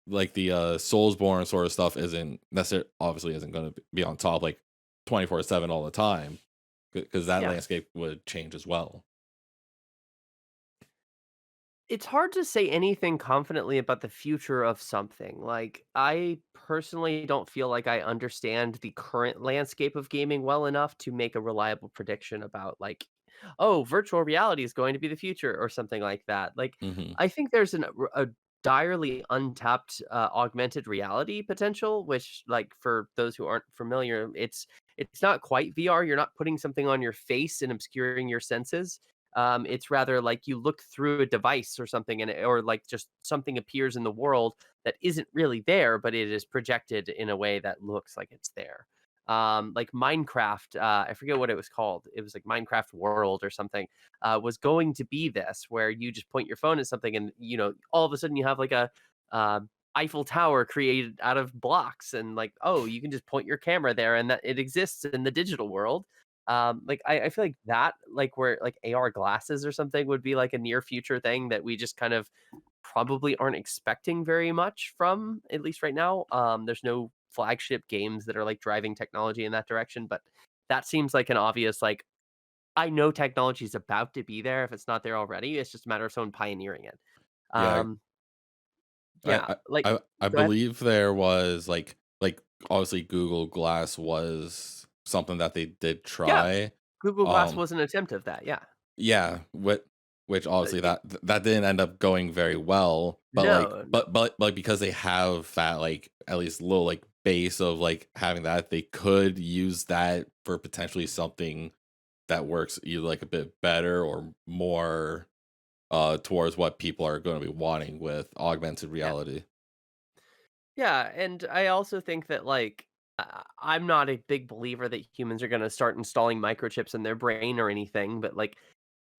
Soulsborne sort of stuff isn't necessarily obviously isn't going to be on top like 24/7 all the time, because that Yeah. landscape would change as well. It's hard to say anything confidently about the future of something. Like, I personally don't feel like I understand the current landscape of gaming well enough to make a reliable prediction about, like, oh, virtual reality is going to be the future or something like that. Like, Hmm. I think there's a direly untapped augmented reality potential, which, like, for those who aren't familiar, it's not quite VR. You're not putting something on your face and obscuring your senses. It's rather like you look through a device or something, or like just something appears in the world that isn't really there, but it is projected in a way that looks like it's there. Like Minecraft, I forget what it was called. It was like Minecraft World or something. Was going to be this where you just point your phone at something, and all of a sudden you have like a uh, Eiffel Tower created out of blocks, and like, oh, you can just point your camera there, and that it exists in the digital world. Like I feel like that, like where like AR glasses or something would be like a near future thing that we just kind of probably aren't expecting very much from, at least right now. There's no flagship games that are like driving technology in that direction, but that seems like an obvious, like, I know technology is about to be there if it's not there already. It's just a matter of someone pioneering it. Yeah, Um, I, yeah, I like I go ahead. believe there was like obviously Google Glass was something that they did Yeah, try. Google Glass Um, was an attempt of that. Yeah. yeah, which obviously It, that didn't end up going very well. But like, no, no. but because they have that like at least little like base of like having that, they could use that for potentially something that works either like a bit better or more towards what people are going to be wanting with augmented Yeah. reality. Yeah, and I also think that, like, I'm not a big believer that humans are gonna start installing microchips in their brain or anything, but, like,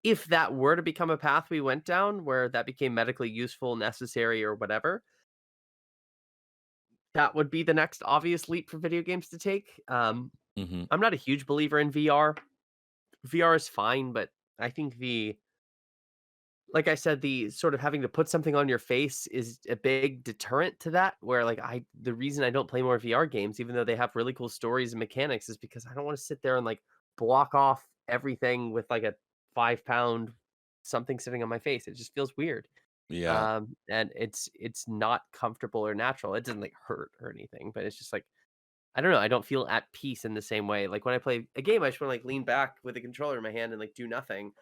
if that were to become a path we went down where that became medically useful, necessary, or whatever, that would be the next obvious leap for video games to take. Hmm. I'm not a huge believer in VR. VR is fine, but I think like I said, the sort of having to put something on your face is a big deterrent to that, where, like, the reason I don't play more VR games, even though they have really cool stories and mechanics, is because I don't wanna sit there and, like, block off everything with, like, a 5-pound something sitting on my face. It just feels weird. Yeah. And it's not comfortable or natural. It doesn't, like, hurt or anything, but it's just like, I don't know, I don't feel at peace in the same way. Like, when I play a game, I just wanna, like, lean back with a controller in my hand and, like, do nothing.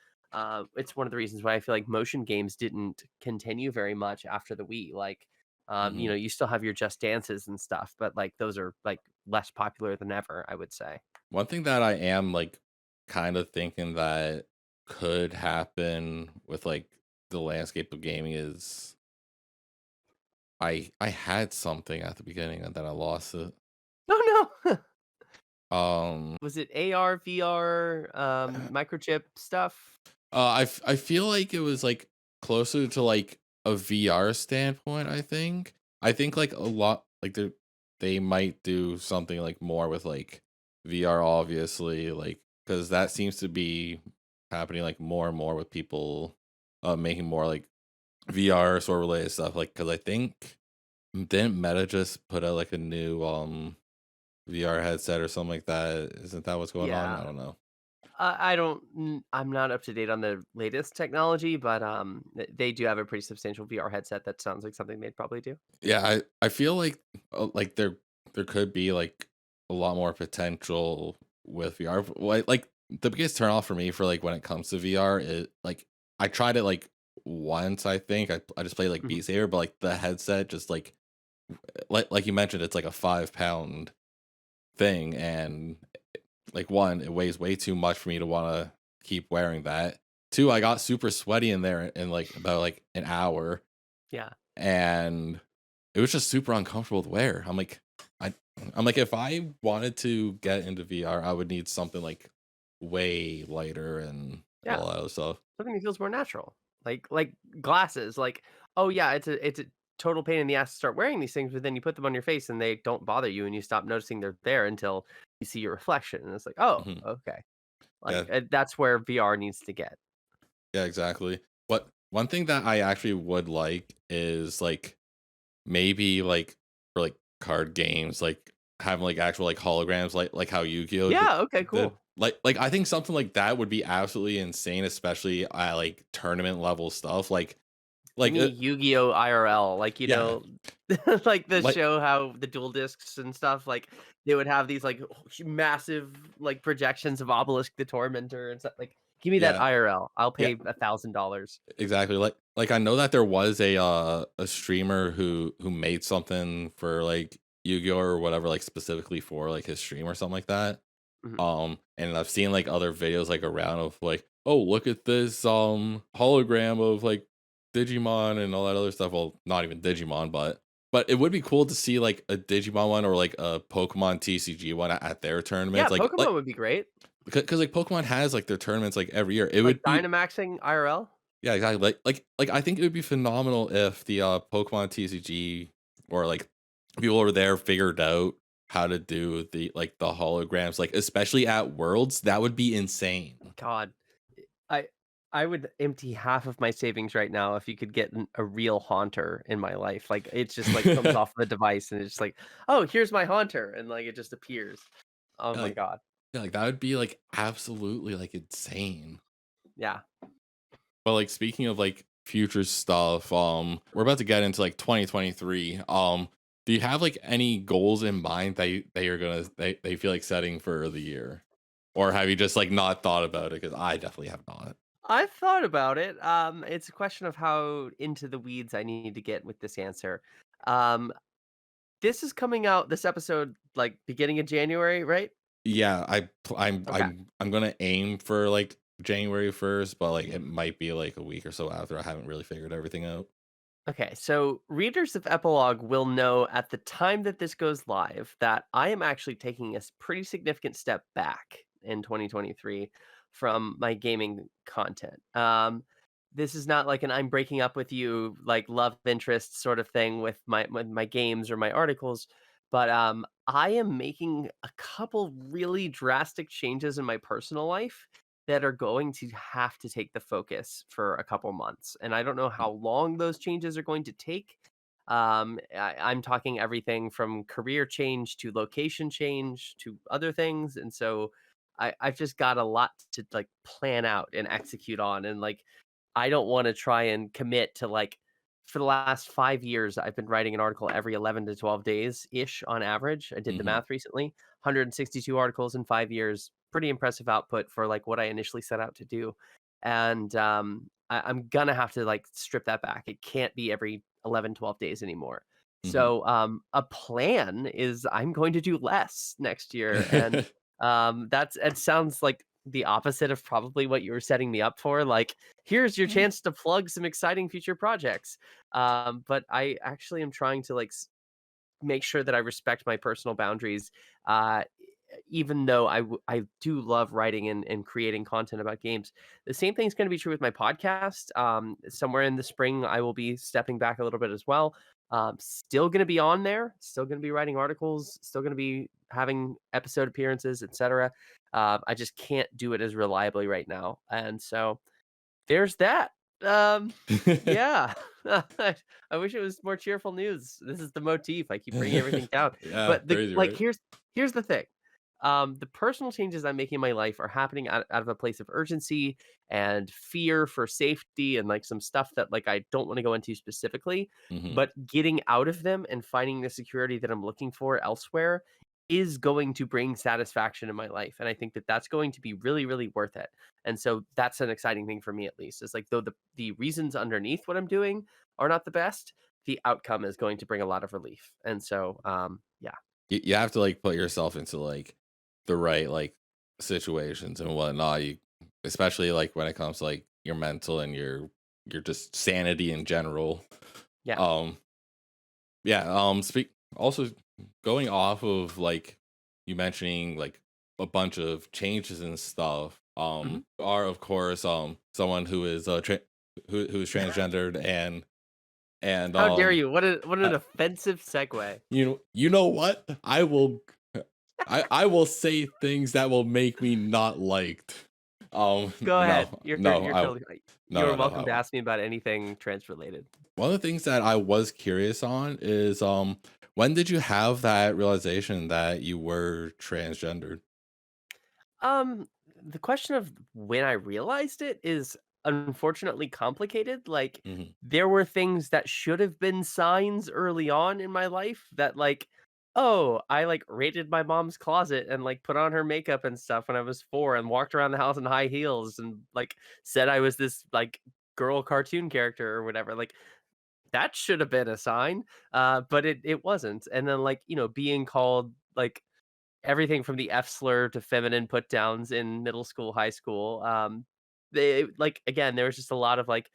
It's one of the reasons why I feel like motion games didn't continue very much after the Wii. Like, Hmm. you still have your Just Dances and stuff, but, like, those are, like, less popular than ever, I would say. One thing that I am like kind of thinking that could happen with like the landscape of gaming is I had something at the beginning and then I lost it. Oh, no! Um, Was it AR, VR, microchip stuff? I feel like it was like closer to like a VR standpoint. I think like a lot like they might do something like more with like VR, obviously, like because that seems to be happening like more and more with people making more like VR sort of related stuff. Like because I think didn't Meta just put out like a new VR headset or something like that? Isn't that what's going on? I Yeah. don't know. I don't I'm not up to date on the latest technology, but, they do have a pretty substantial VR headset that sounds like something they'd probably do. Yeah, I feel like there could be like a lot more potential with VR. Like the biggest turn off for me for like when it comes to VR is like I tried it like once, I think. I just played like Mhm. Beat Saber, but like the headset just like you mentioned, it's like a 5 pound thing, and like one, it weighs way too much for me to want to keep wearing that. Two, I got super sweaty in there in like about like an hour, Yeah. and it was just super uncomfortable to wear. I, I'm like, if I wanted to get into VR, I would need something like way lighter and Yeah. all that other stuff. Something that feels more natural. Like glasses, like, oh, yeah, it's a total pain in the ass to start wearing these things, but then you put them on your face and they don't bother you and you stop noticing they're there until you see your reflection, and it's like, "Oh, Mhm. okay." Yeah, Like, that's where VR needs to get. yeah, exactly. But one thing that I actually would like is like maybe like for like card games, like having like actual like holograms, like how Yu-Gi-Oh Yeah, okay, did. cool. Like I think something like that would be absolutely insane, especially at like tournament level stuff. Give Like me Yu-Gi-Oh! IRL, like, yeah, like the like show how the dual discs and stuff, like, they would have these, like, massive, like, projections of Obelisk the Tormentor and stuff, like, give me that yeah, IRL. I'll yeah, pay $1,000. exactly. Like I know that there was a streamer who made something for like Yu-Gi-Oh or whatever, like specifically for like his stream or something like that. Mhm. And I've seen like other videos like around of like, oh, look at this hologram of like Digimon and all that other stuff. Well, not even Digimon, but it would be cool to see like a Digimon one or like a Pokemon TCG one at their Yeah, tournaments. Like Pokemon would be great. because like Pokemon has like their tournaments like every year. It Like would be Dynamaxing IRL? yeah, exactly. Like I think it would be phenomenal if the Pokemon TCG or like people over there figured out how to do the holograms, like especially at Worlds. That would be insane. God, I I would empty half of my savings right now if you could get a real Haunter in my life. Like, it's just, like, comes off the device and it's just like, "Oh, here's my Haunter," and, like, it just appears. Oh my like god. yeah, like that would be like absolutely like insane. Yeah. But like speaking of like future stuff, we're about to get into like 2023. Do you have like any goals in mind that you're gonna that you feel like setting for the year? Or have you just like not thought about it? Because I definitely have not. I've thought about it. It's a question of how into the weeds I need to get with this answer. Um, this is coming out this episode, like, beginning of January, right? Yeah, Okay. I'm gonna aim for like January 1st, but like it might be like a week or so after. I haven't really figured everything out. Okay, so readers of Epilogue will know at the time that this goes live that I am actually taking a pretty significant step back in 2023 from my gaming content. This is not like an I'm breaking up with you, like love interest sort of thing with my games or my articles, but I am making a couple really drastic changes in my personal life that are going to have to take the focus for a couple months. And I don't know how long those changes are going to take. I'm talking everything from career change to location change to other things. And so I've just got a lot to like plan out and execute on. And like, I don't want to try and commit to like, for the last 5 years, I've been writing an article every 11 to 12 days ish on average. I did the Hmm. math recently. 162 articles in 5 years. Pretty impressive output for like what I initially set out to do. And I'm gonna have to like strip that back. It can't be every 11, 12 days anymore. Hmm. So a plan is I'm going to do less next year. And it sounds like the opposite of probably what you were setting me up for. Like, here's your chance to plug some exciting future projects. But I actually am trying to like make sure that I respect my personal boundaries. Even though I do love writing and creating content about games. The same thing is going to be true with my podcast. Somewhere in the spring, I will be stepping back a little bit as well. Still going to be on there. Still going to be writing articles. Still going to be having episode appearances, etc. I just can't do it as reliably right now, and so there's that. Um, yeah. I wish it was more cheerful news. This is the motif. I keep bringing everything down. Yeah, But the crazy, like right? here's the thing. The personal changes I'm making in my life are happening out of a place of urgency and fear for safety and like some stuff that like I don't want to go into specifically, Hmm. but getting out of them and finding the security that I'm looking for elsewhere is going to bring satisfaction in my life, and I think that that's going to be really, really worth it. And so that's an exciting thing for me at least. Is like though the reasons underneath what I'm doing are not the best, the outcome is going to bring a lot of relief. And so yeah. You have to like put yourself into like the right like situations and whatnot. You especially like when it comes to like your mental and your just sanity in general. Yeah. Um yeah, speak also going off of like you mentioning like a bunch of changes and stuff. Mhm. Are of course someone who is who is transgendered and How dare you? What an offensive segue. you know what? I will say things that will make me not liked. Go No, ahead. no, You're I totally right. no, You're no, no, I welcome to won't. ask me about anything trans related. One of the things that I was curious on is when did you have that realization that you were transgendered? Um, the question of when I realized it is unfortunately complicated. Like, Hmm. there were things that should have been signs early on in my life that, like, oh, I like raided my mom's closet and like put on her makeup and stuff when I was 4 and walked around the house in high heels and like said I was this like girl cartoon character or whatever. Like, that should have been a sign, but it wasn't. And then like being called like everything from the F slur to feminine put downs in middle school, high school. They like again, there was just a lot of like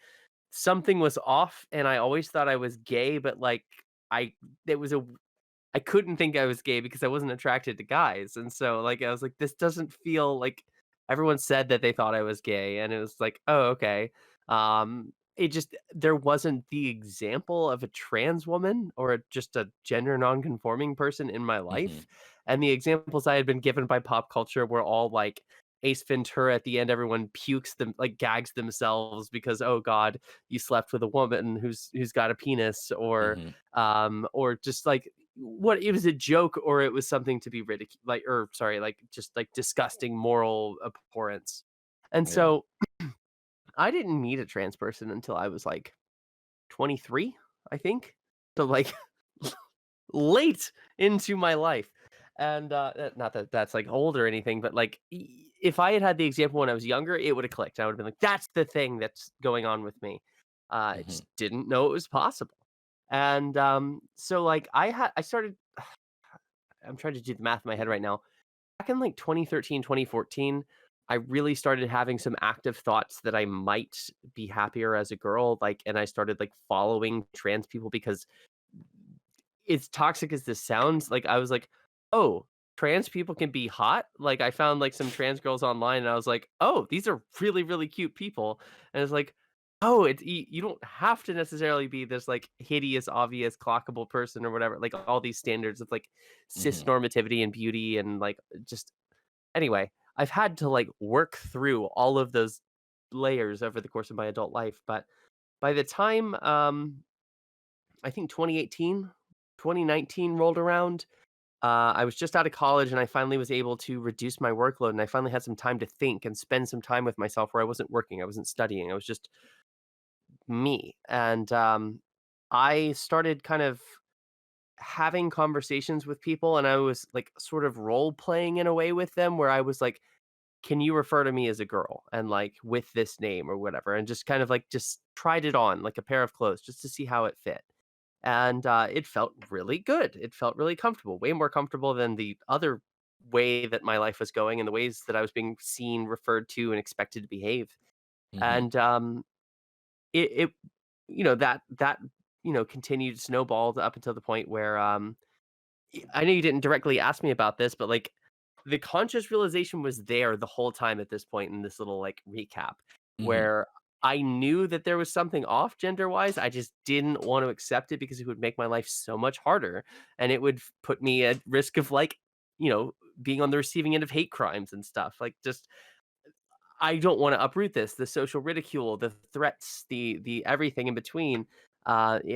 something was off, and I always thought I was gay, but like I it was a I couldn't think I was gay because I wasn't attracted to guys, and so, like, I was like, "This doesn't feel like." Everyone said that they thought I was gay, and it was like, "Oh, okay." It just there wasn't the example of a trans woman or just a gender nonconforming person in my Hmm. life, and the examples I had been given by pop culture were all like Ace Ventura at the end, everyone pukes them like, gags themselves because, "Oh god, you slept with a woman who's got a penis," Hmm. or just like what it was a joke or it was something to be ridiculed like or sorry like just like disgusting moral abhorrence. And Yeah. so I didn't meet a trans person until I was like 23, I think. So like late into my life. And not that that's like old or anything, but like if I had had the example when I was younger, it would have clicked. I would have been like, that's the thing that's going on with me. I Hmm. just didn't know it was possible. And so like I started I'm trying to do the math in my head right now. Back in like 2013, 2014, I really started having some active thoughts that I might be happier as a girl. Like, and I started like following trans people because as toxic as this sounds, like I was like, oh, trans people can be hot. Like I found like some trans girls online and I was like, oh, these are really, really cute people. And it's like, oh, you don't have to necessarily be this like hideous, obvious, clockable person or whatever. Like all these standards of like cis Hmm. normativity and beauty and like just anyway, I've had to like work through all of those layers over the course of my adult life. But by the time I think 2018, 2019 rolled around, I was just out of college and I finally was able to reduce my workload and I finally had some time to think and spend some time with myself where I wasn't working, I wasn't studying, I was just me. And I started kind of having conversations with people and I was like sort of role playing in a way with them where I was like, can you refer to me as a girl and like with this name or whatever? And just kind of like just tried it on like a pair of clothes just to see how it fit. And it felt really good. It felt really comfortable, way more comfortable than the other way that my life was going and the ways that I was being seen, referred to, and expected to behave. Hmm. And it that continued snowballed up until the point where I know you didn't directly ask me about this, but like the conscious realization was there the whole time at this point in this little like recap Hmm. where I knew that there was something off gender wise. I just didn't want to accept it because it would make my life so much harder and it would put me at risk of like, you know, being on the receiving end of hate crimes and stuff. Like just I don't want to uproot this, the social ridicule, the threats, the everything in between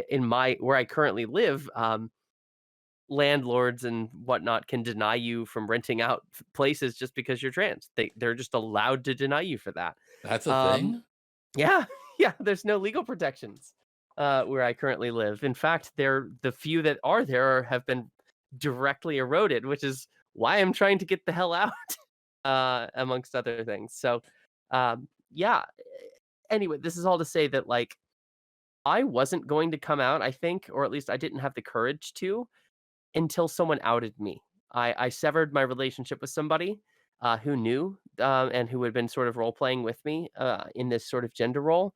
in my where I currently live. Landlords and whatnot can deny you from renting out places just because you're trans. They're just allowed to deny you for that. That's a Um, thing. yeah, yeah, there's no legal protections, where I currently live. In fact, the few that are there have been directly eroded, which is why I'm trying to get the hell out, amongst other things. So, yeah. Anyway, this is all to say that like I wasn't going to come out, I think, or at least I didn't have the courage to until someone outed me. I severed my relationship with somebody who knew and who had been sort of role playing with me in this sort of gender role.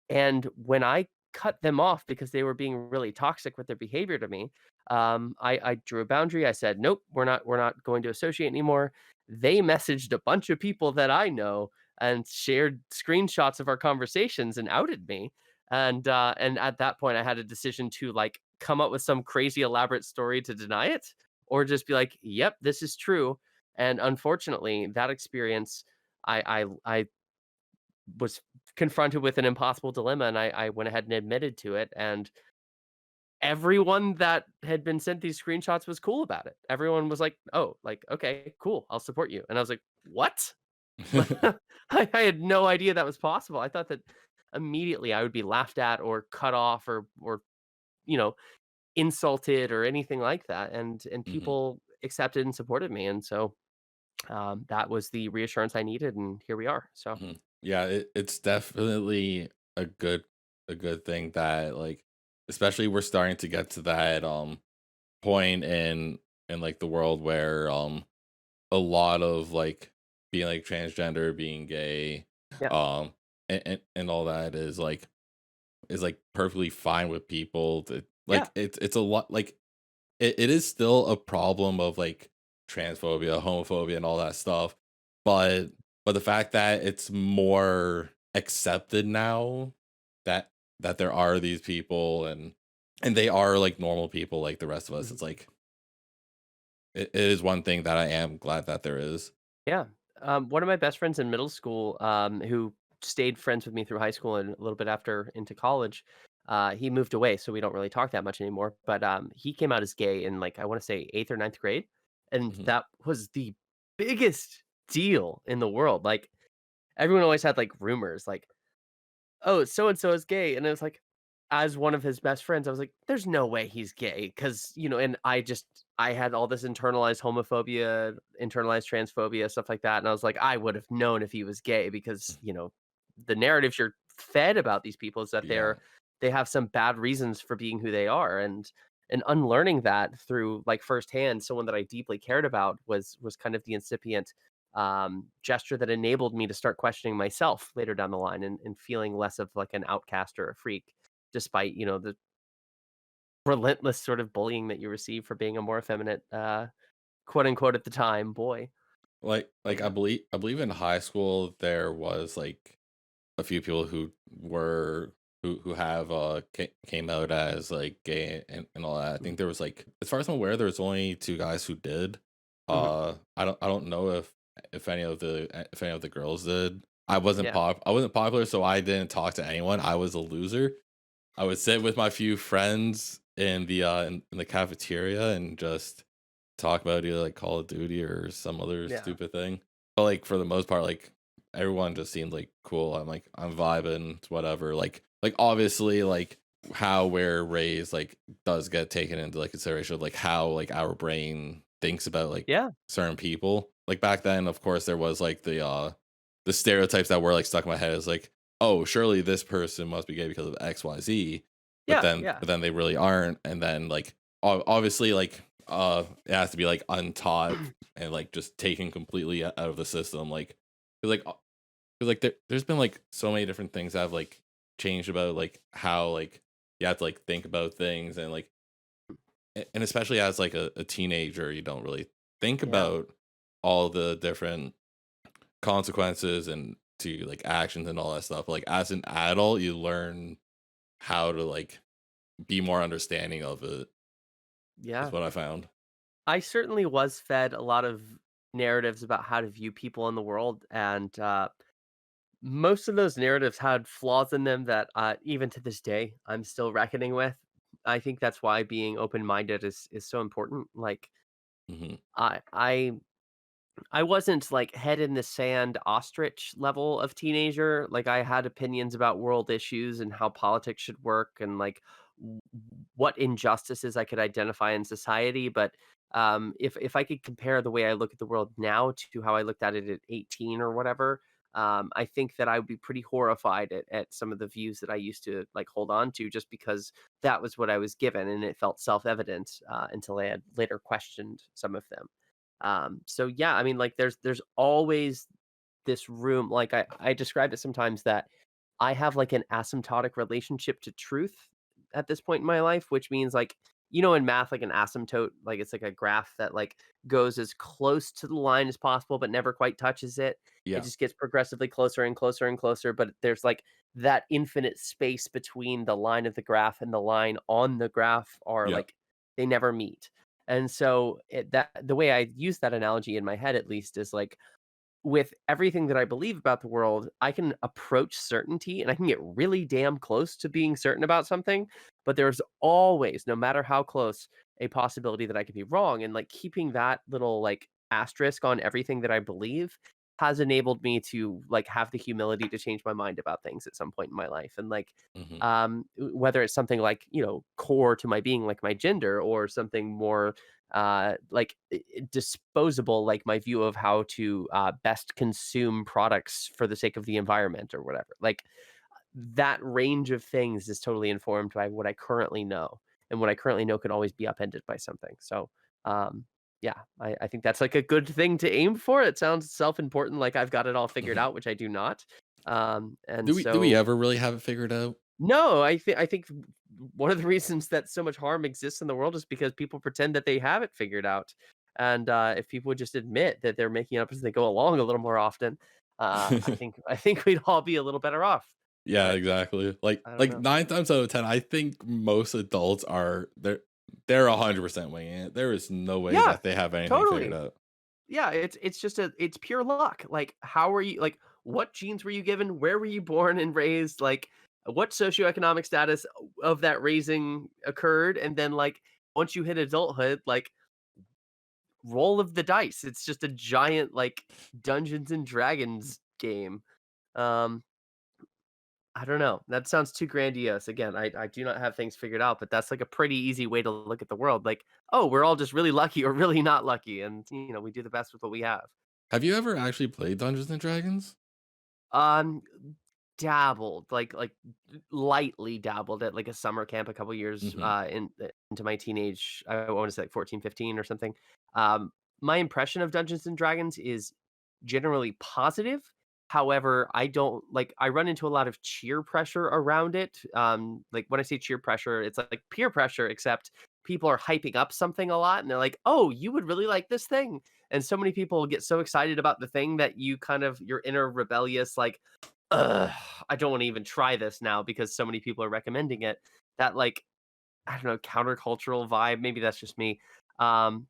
And when I cut them off because they were being really toxic with their behavior to me, I drew a boundary. I said, "Nope, we're not going to associate anymore." They messaged a bunch of people that I know and shared screenshots of our conversations and outed me. And at that point, I had a decision to like come up with some crazy elaborate story to deny it, or just be like, "Yep, this is true." And unfortunately, that experience, I was confronted with an impossible dilemma, and I went ahead and admitted to it, and everyone that had been sent these screenshots was cool about it. Everyone was like, "Oh, like, okay, cool, I'll support you." And I was like, "What?" I had no idea that was possible. I thought that immediately I would be laughed at or cut off or, you know, insulted or anything like that, and Mhm, people accepted and supported me, and so, that was the reassurance I needed, and here we are, so mhm. Yeah, it's definitely a good thing that, like, especially we're starting to get to that, point in, like, the world where, a lot of, like, being, like, transgender, being gay, yeah, um, and all that is, like, perfectly fine with people to yeah, like, it's a lot like, it is still a problem of, like, transphobia, homophobia, and all that stuff, but the fact that it's more accepted now that there are these people and they are, like, normal people like the rest of us, mhm. it's like it is one thing that I am glad that there is. Yeah. One of my best friends in middle school, who stayed friends with me through high school and a little bit after into college, he moved away, so we don't really talk that much anymore. But he came out as gay in like I want to say eighth or ninth grade, and Mhm. that was the biggest deal in the world. Like everyone always had like rumors, like "Oh, so and so is gay," and it was like, as one of his best friends, I was like, "There's no way he's gay," because and I had all this internalized homophobia, internalized transphobia, stuff like that, and I was like, I would have known if he was gay because, the narratives you're fed about these people is that Yeah. they have some bad reasons for being who they are, and unlearning that through, like, firsthand, someone that I deeply cared about was kind of the incipient gesture that enabled me to start questioning myself later down the line and feeling less of like an outcast or a freak, despite the relentless sort of bullying that you receive for being a more effeminate, quote unquote at the time boy. But yeah, I believe in high school there was, like, a few people who were who have, came out as, like, gay and all that. I mhm, think there was, like as far as I'm aware, there was only 2 guys who did. mhm, I don't know if any of the girls did. yeah, I wasn't popular, so I didn't talk to anyone. I was a loser. I would sit with my few friends in the cafeteria and just talk about either, like, Call of Duty or some other yeah, stupid thing. But, like, for the most part, like, everyone just seemed, like, cool. I'm vibing, it's whatever. Obviously, like, how we're raised, like, does get taken into, like, consideration of, like, how, like, our brain thinks about, like, yeah, certain people. Like, back then, of course, there was, like, the stereotypes that were, like, stuck in my head is like, "Oh, surely this person must be gay because of XYZ," yeah, yeah, but then they really aren't, and then, like, obviously, like, it has to be, like, untaught and, like, just taken completely out of the system, like 'cause, like, 'cause, like, there's been, like, so many different things that have, like, changed about, like, how, like, you have to, like, think about things and, like and especially as, like, a teenager, you don't really think yeah, about all the different consequences and to, like, actions and all that stuff. Like, as an adult, you learn how to, like, be more understanding of it, is yeah. what I found. I certainly was fed a lot of narratives about how to view people in the world, and most of those narratives had flaws in them that, even to this day, I'm still reckoning with. I think that's why being open-minded is so important. Like, Mhm. I I I wasn't, like, head in the sand ostrich level of teenager. Like, I had opinions about world issues and how politics should work and, like, what injustices I could identify in society, but, If I could compare the way I look at the world now to how I looked at it at 18 or whatever, I think that I would be pretty horrified at some of the views that I used to like hold on to just because that was what I was given and it felt self-evident until I had later questioned some of them. So yeah, I mean, like there's always this room. Like I describe it sometimes that I have like an asymptotic relationship to truth at this point in my life, which means like in math, like an asymptote, like it's like a graph that like goes as close to the line as possible, but never quite touches it. It Yeah. just gets progressively closer and closer and closer, but there's like that infinite space between the line of the graph and the line on the graph are Yeah. like they never meet. And so that the way I use that analogy in my head, at least, is like with everything that I believe about the world, I can approach certainty and I can get really damn close to being certain about something. But there's always, no matter how close, a possibility that I could be wrong. And like keeping that little like asterisk on everything that I believe has enabled me to like have the humility to change my mind about things at some point in my life. And like Hmm. whether it's something like, core to my being, like my gender, or something more like disposable, like my view of how to best consume products for the sake of the environment or whatever. Like that range of things is totally informed by what I currently know, and what I currently know could always be upended by something. So, um, yeah, I think that's like a good thing to aim for. It sounds self-important, like I've got it all figured Hmm. out, which I do not. And Do we so ever really have it figured out? no, I think one of the reasons that so much harm exists in the world is because people pretend that they have it figured out. And if people would just admit that they're making it up as they go along a little more often, I think we'd all be a little better off. Yeah, But exactly. I don't Like know. 9 times out of 10, I think most adults are they're 100% winging it. There is no way Yeah, that they have anything figured totally. out. Yeah, it's pure luck. Like, how are you like, what genes were you given? Where were you born and raised? Like, what socioeconomic status of that raising occurred? And then, like, once you hit adulthood, like, roll of the dice. It's just a giant, like, Dungeons and Dragons game. Um, I don't know. That sounds too grandiose. Again, I do not have things figured out, but that's like a pretty easy way to look at the world. Like, oh, we're all just really lucky or really not lucky, and we do the best with what we have. Have you ever actually played Dungeons& and Dragons? Um, dabbled, like lightly dabbled at like a summer camp a couple years Mhm. into my teenage. I want to say like 14, 15 or something. Um, my impression of Dungeons and Dragons is generally positive. However, I don't like I run into a lot of cheer pressure around it. Like when I say cheer pressure, it's like peer pressure, except people are hyping up something a lot and they're like, "Oh, you would really like this thing." And so many people get so excited about the thing that you kind of your inner rebellious like, ugh, I don't want to even try this now because so many people are recommending it. That like, I don't know, countercultural vibe. Maybe that's just me. Um,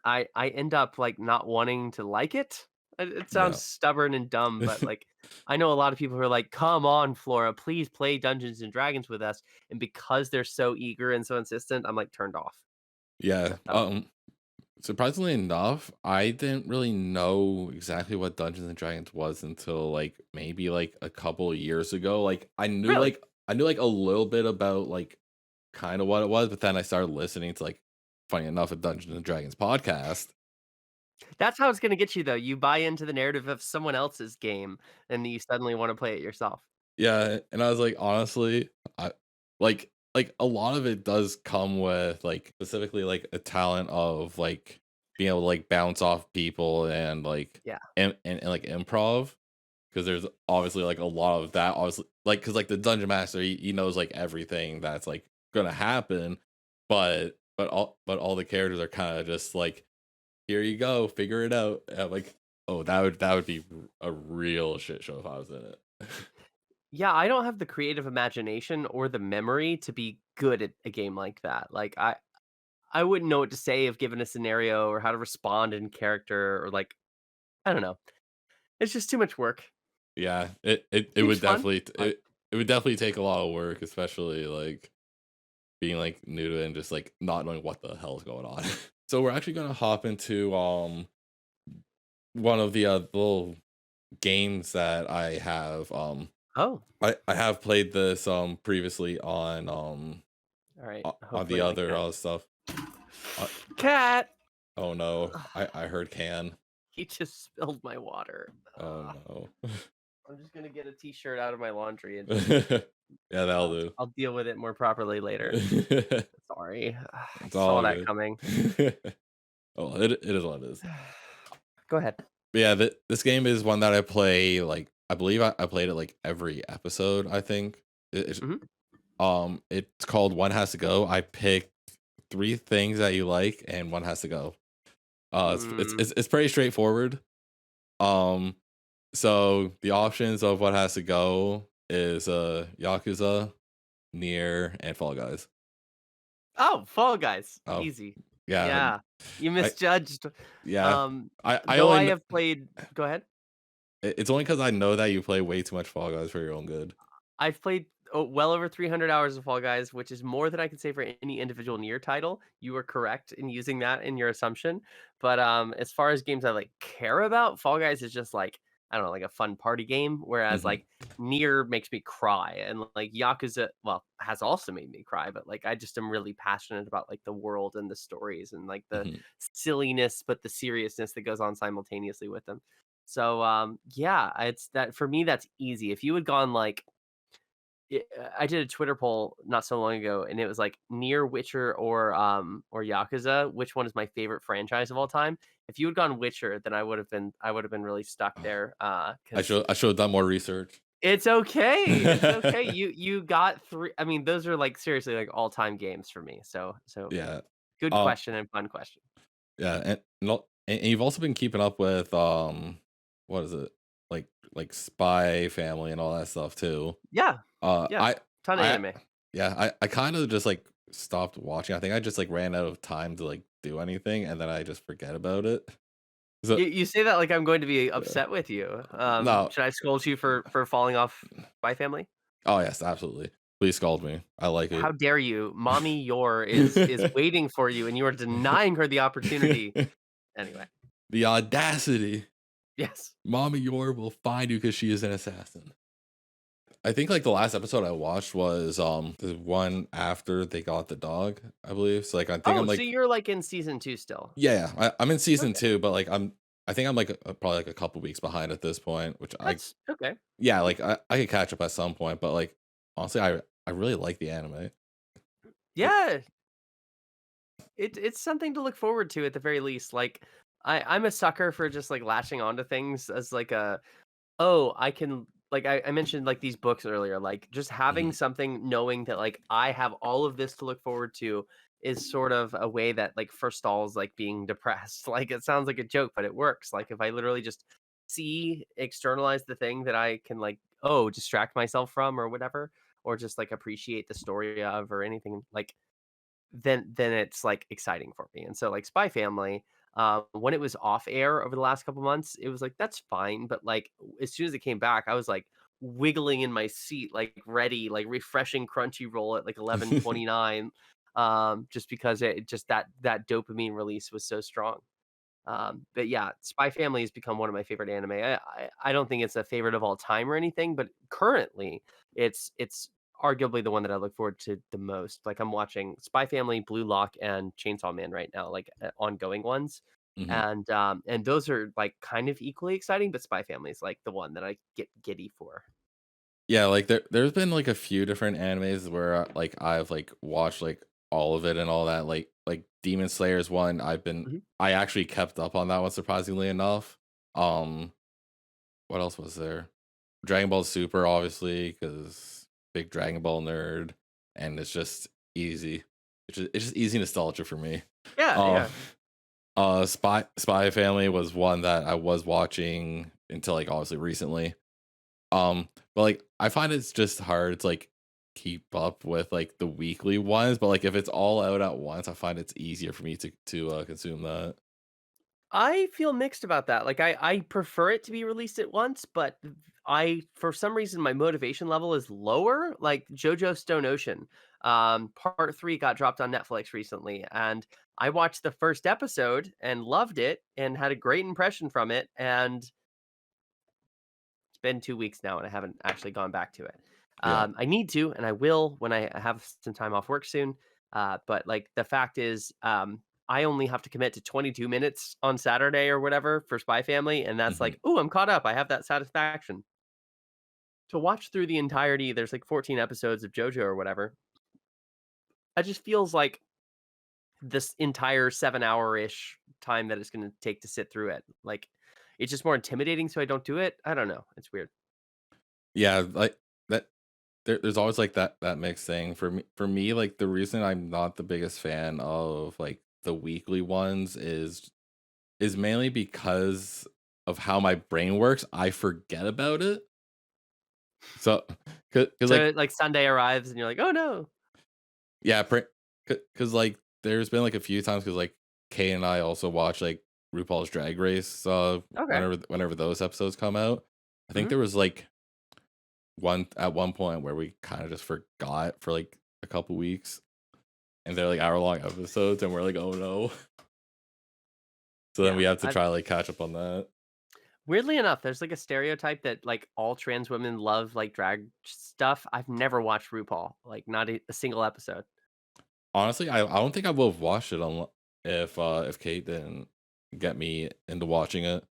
I end up like not wanting to like it. It sounds Yeah. stubborn and dumb, but like I know a lot of people who are like, "Come on, Flora, please play Dungeons and Dragons with us." And because they're so eager and so insistent, I'm like turned off. Yeah, So surprisingly enough, I didn't really know exactly what Dungeons& and Dragons was until, like, maybe, like, a couple of years ago. Like, really, I knew, like, a little bit about, like, kinda what it was, but then I started listening to, like, funny enough, a Dungeons& and Dragons podcast. that's how it's gonna get you though. You buy into the narrative of someone else's game, and you suddenly want to play it yourself. Yeah, and I was like, honestly, I like a lot of it does come with like specifically like a talent of like being able to like bounce off people and like Yeah. and like improv because there's obviously like a lot of that obviously like because like the dungeon master he knows like everything that's like gonna happen but all the characters are kind of just like here you go figure it out and I'm like oh that would be a real shit show if I was in it. Yeah, I don't have the creative imagination or the memory to be good at a game like that. Like I wouldn't know what to say if given a scenario or how to respond in character or like I don't know. It's just too much work. Yeah, it Seems would fun, definitely but it would definitely take a lot of work, especially like being like new to it and just like not knowing what the hell is going on. So we're actually gonna hop into one of the little games that I have. oh, I have played this previously all right. on the Hopefully my other cat. stuff. Uh, Cat. Oh no, Ugh, I heard can. he just spilled my water. Oh no. I'm just gonna get a t-shirt out of my laundry and just Yeah, that'll do. I'll deal with it more properly later. Sorry. I It's saw all that good. coming. Oh, it is what it is. Go ahead. But yeah, this game is one that I play, like, I believe I played it, like, every episode, I think. Mhm. It's called One Has to Go. I pick 3 things that you like, and one has to go. Mm. It's pretty straightforward. Um, so the options of what has to go is, Yakuza, Nier, and Fall Guys. Oh, Fall Guys. Oh, Easy. yeah, Yeah. You I misjudged. yeah. Um, I though only I kn have played Go ahead. it's only because I know that you play way too much Fall Guys for your own good. I've played, well over 300 hours of Fall Guys, which is more than I can say for any individual Nier title. You were correct in using that in your assumption. But, as far as games I, like, care about, Fall Guys is just, like, I don't know, like a fun party game, whereas, Mhm, like, Nier makes me cry, and, like, Yakuza, well, has also made me cry, but, like, I just am really passionate about, like, the world and the stories and, like, the mhm. silliness, but the seriousness that goes on simultaneously with them. So, yeah, it's that for me, that's easy. If you had gone, like, I did a Twitter poll not so long ago, and it was like near Witcher or Yakuza, which one is my favorite franchise of all time? If you had gone Witcher, then I would have been really stuck there, because I should have done more research. it's okay, it's okay. You got 3, I mean, those are, like, seriously, like, all-time games for me, so Yeah. good Um, question and fun question. yeah, and no and you've also been keeping up with, what is it? Like Spy Family and all that stuff too. Yeah, Uh, yeah, I ton of I anime. yeah, I kinda just, like, stopped watching. I think I just, like, ran out of time to, like, do anything, and then I just forget about it. So You say that like I'm going to be yeah. upset with you. No. Should I scold you for falling off Spy Family? Oh, yes, absolutely. Please scold me. I like How it. dare you? Mommy Yor is waiting for you, and you are denying her the opportunity. Anyway, The audacity. yes. Mommy Yor will find you because she is an assassin. I think, like, the last episode I watched was, the one after they got the dog, I believe. So, like, I think Oh, I'm, so like you're, like, in season 2 still. yeah, I'm in season Okay, 2, but, like, I think I'm, like, probably, like, a couple weeks behind at this point, which I that's okay. yeah, like, I could catch up at some point, but, like, honestly, I really like the anime. It Yeah, it's something to look forward to at the very least, like, I'm a sucker for just, like, latching onto things as, like, a oh, I can, like, I mentioned, like, these books earlier, like, just having mhm, something knowing that, like, I have all of this to look forward to is sort of a way that, like, forestalls, like, being depressed. Like, it sounds like a joke, but it works. Like, if I literally just externalize the thing that I can, like, oh, distract myself from or whatever, or just, like, appreciate the story of or anything, like, then it's, like, exciting for me, and so, like, Spy Family, when it was off air over the last couple months, it was like, "That's fine," but, like, as soon as it came back, I was, like, wiggling in my seat, like, ready, like, refreshing Crunchyroll at, like, 11:29, just because it just that dopamine release was so strong. But yeah, Spy Family has become one of my favorite anime. I don't think it's a favorite of all time or anything, but currently it's arguably the one that I look forward to the most. Like I'm watching Spy Family, Blue Lock, and Chainsaw Man right now, like ongoing ones. mhm. And those are like kind of equally exciting, but Spy Family is like the one that I get giddy for. Yeah, like, there's been, like, a few different animes where, like, I've, like, watched, like, all of it and all that, like, Demon Slayer is one Mhm. I actually kept up on that one surprisingly enough. Um, what else was there? Dragon Ball Super, obviously, because big Dragon Ball nerd, and it's just easy. It's just easy nostalgia for me. Yeah, Um, yeah. Spy Family was one that I was watching until, like, obviously recently. But, like, I find it's just hard to, like, keep up with, like, the weekly ones, but, like, if it's all out at once, I find it's easier for me to consume that. I feel mixed about that. Like I prefer it to be released at once, but I for some reason my motivation level is lower. Like JoJo Stone Ocean, part 3 got dropped on Netflix recently, and I watched the first episode and loved it and had a great impression from it. And it's been 2 weeks now, and I haven't actually gone back to it. Yeah. I need to, and I will when I have some time off work soon. But like the fact is, I only have to commit to 22 minutes on Saturday or whatever for Spy Family, and that's Mhm. like, "Ooh, I'm caught up. I have that satisfaction." To watch through the entirety, there's like 14 episodes of JoJo or whatever. It just feels like this entire 7-hour-ish time that it's gonna take to sit through it. Like, it's just more intimidating, so I don't do it. I don't know. It's weird. Yeah, like that there's always like that mixed thing for me, like the reason I'm not the biggest fan of like the weekly ones is mainly because of how my brain works. I forget about it. So cuz like So, like, Sunday arrives and you're like, "Oh, no." yeah, cuz like there's been like a few times cuz like Kay and I also watch like RuPaul's Drag Race Okay. whenever those episodes come out. I think Mhm. there was like one point where we kind of just forgot for like a couple weeks and they're like hour-long episodes and we're like, "Oh no." So then Yeah. we have to I've try to like catch up on that. Weirdly enough, there's, like, a stereotype that, like, all trans women love, like, drag stuff. I've never watched RuPaul, like, not a single episode. Honestly, I don't think I would have watched it if Kate didn't get me into watching it.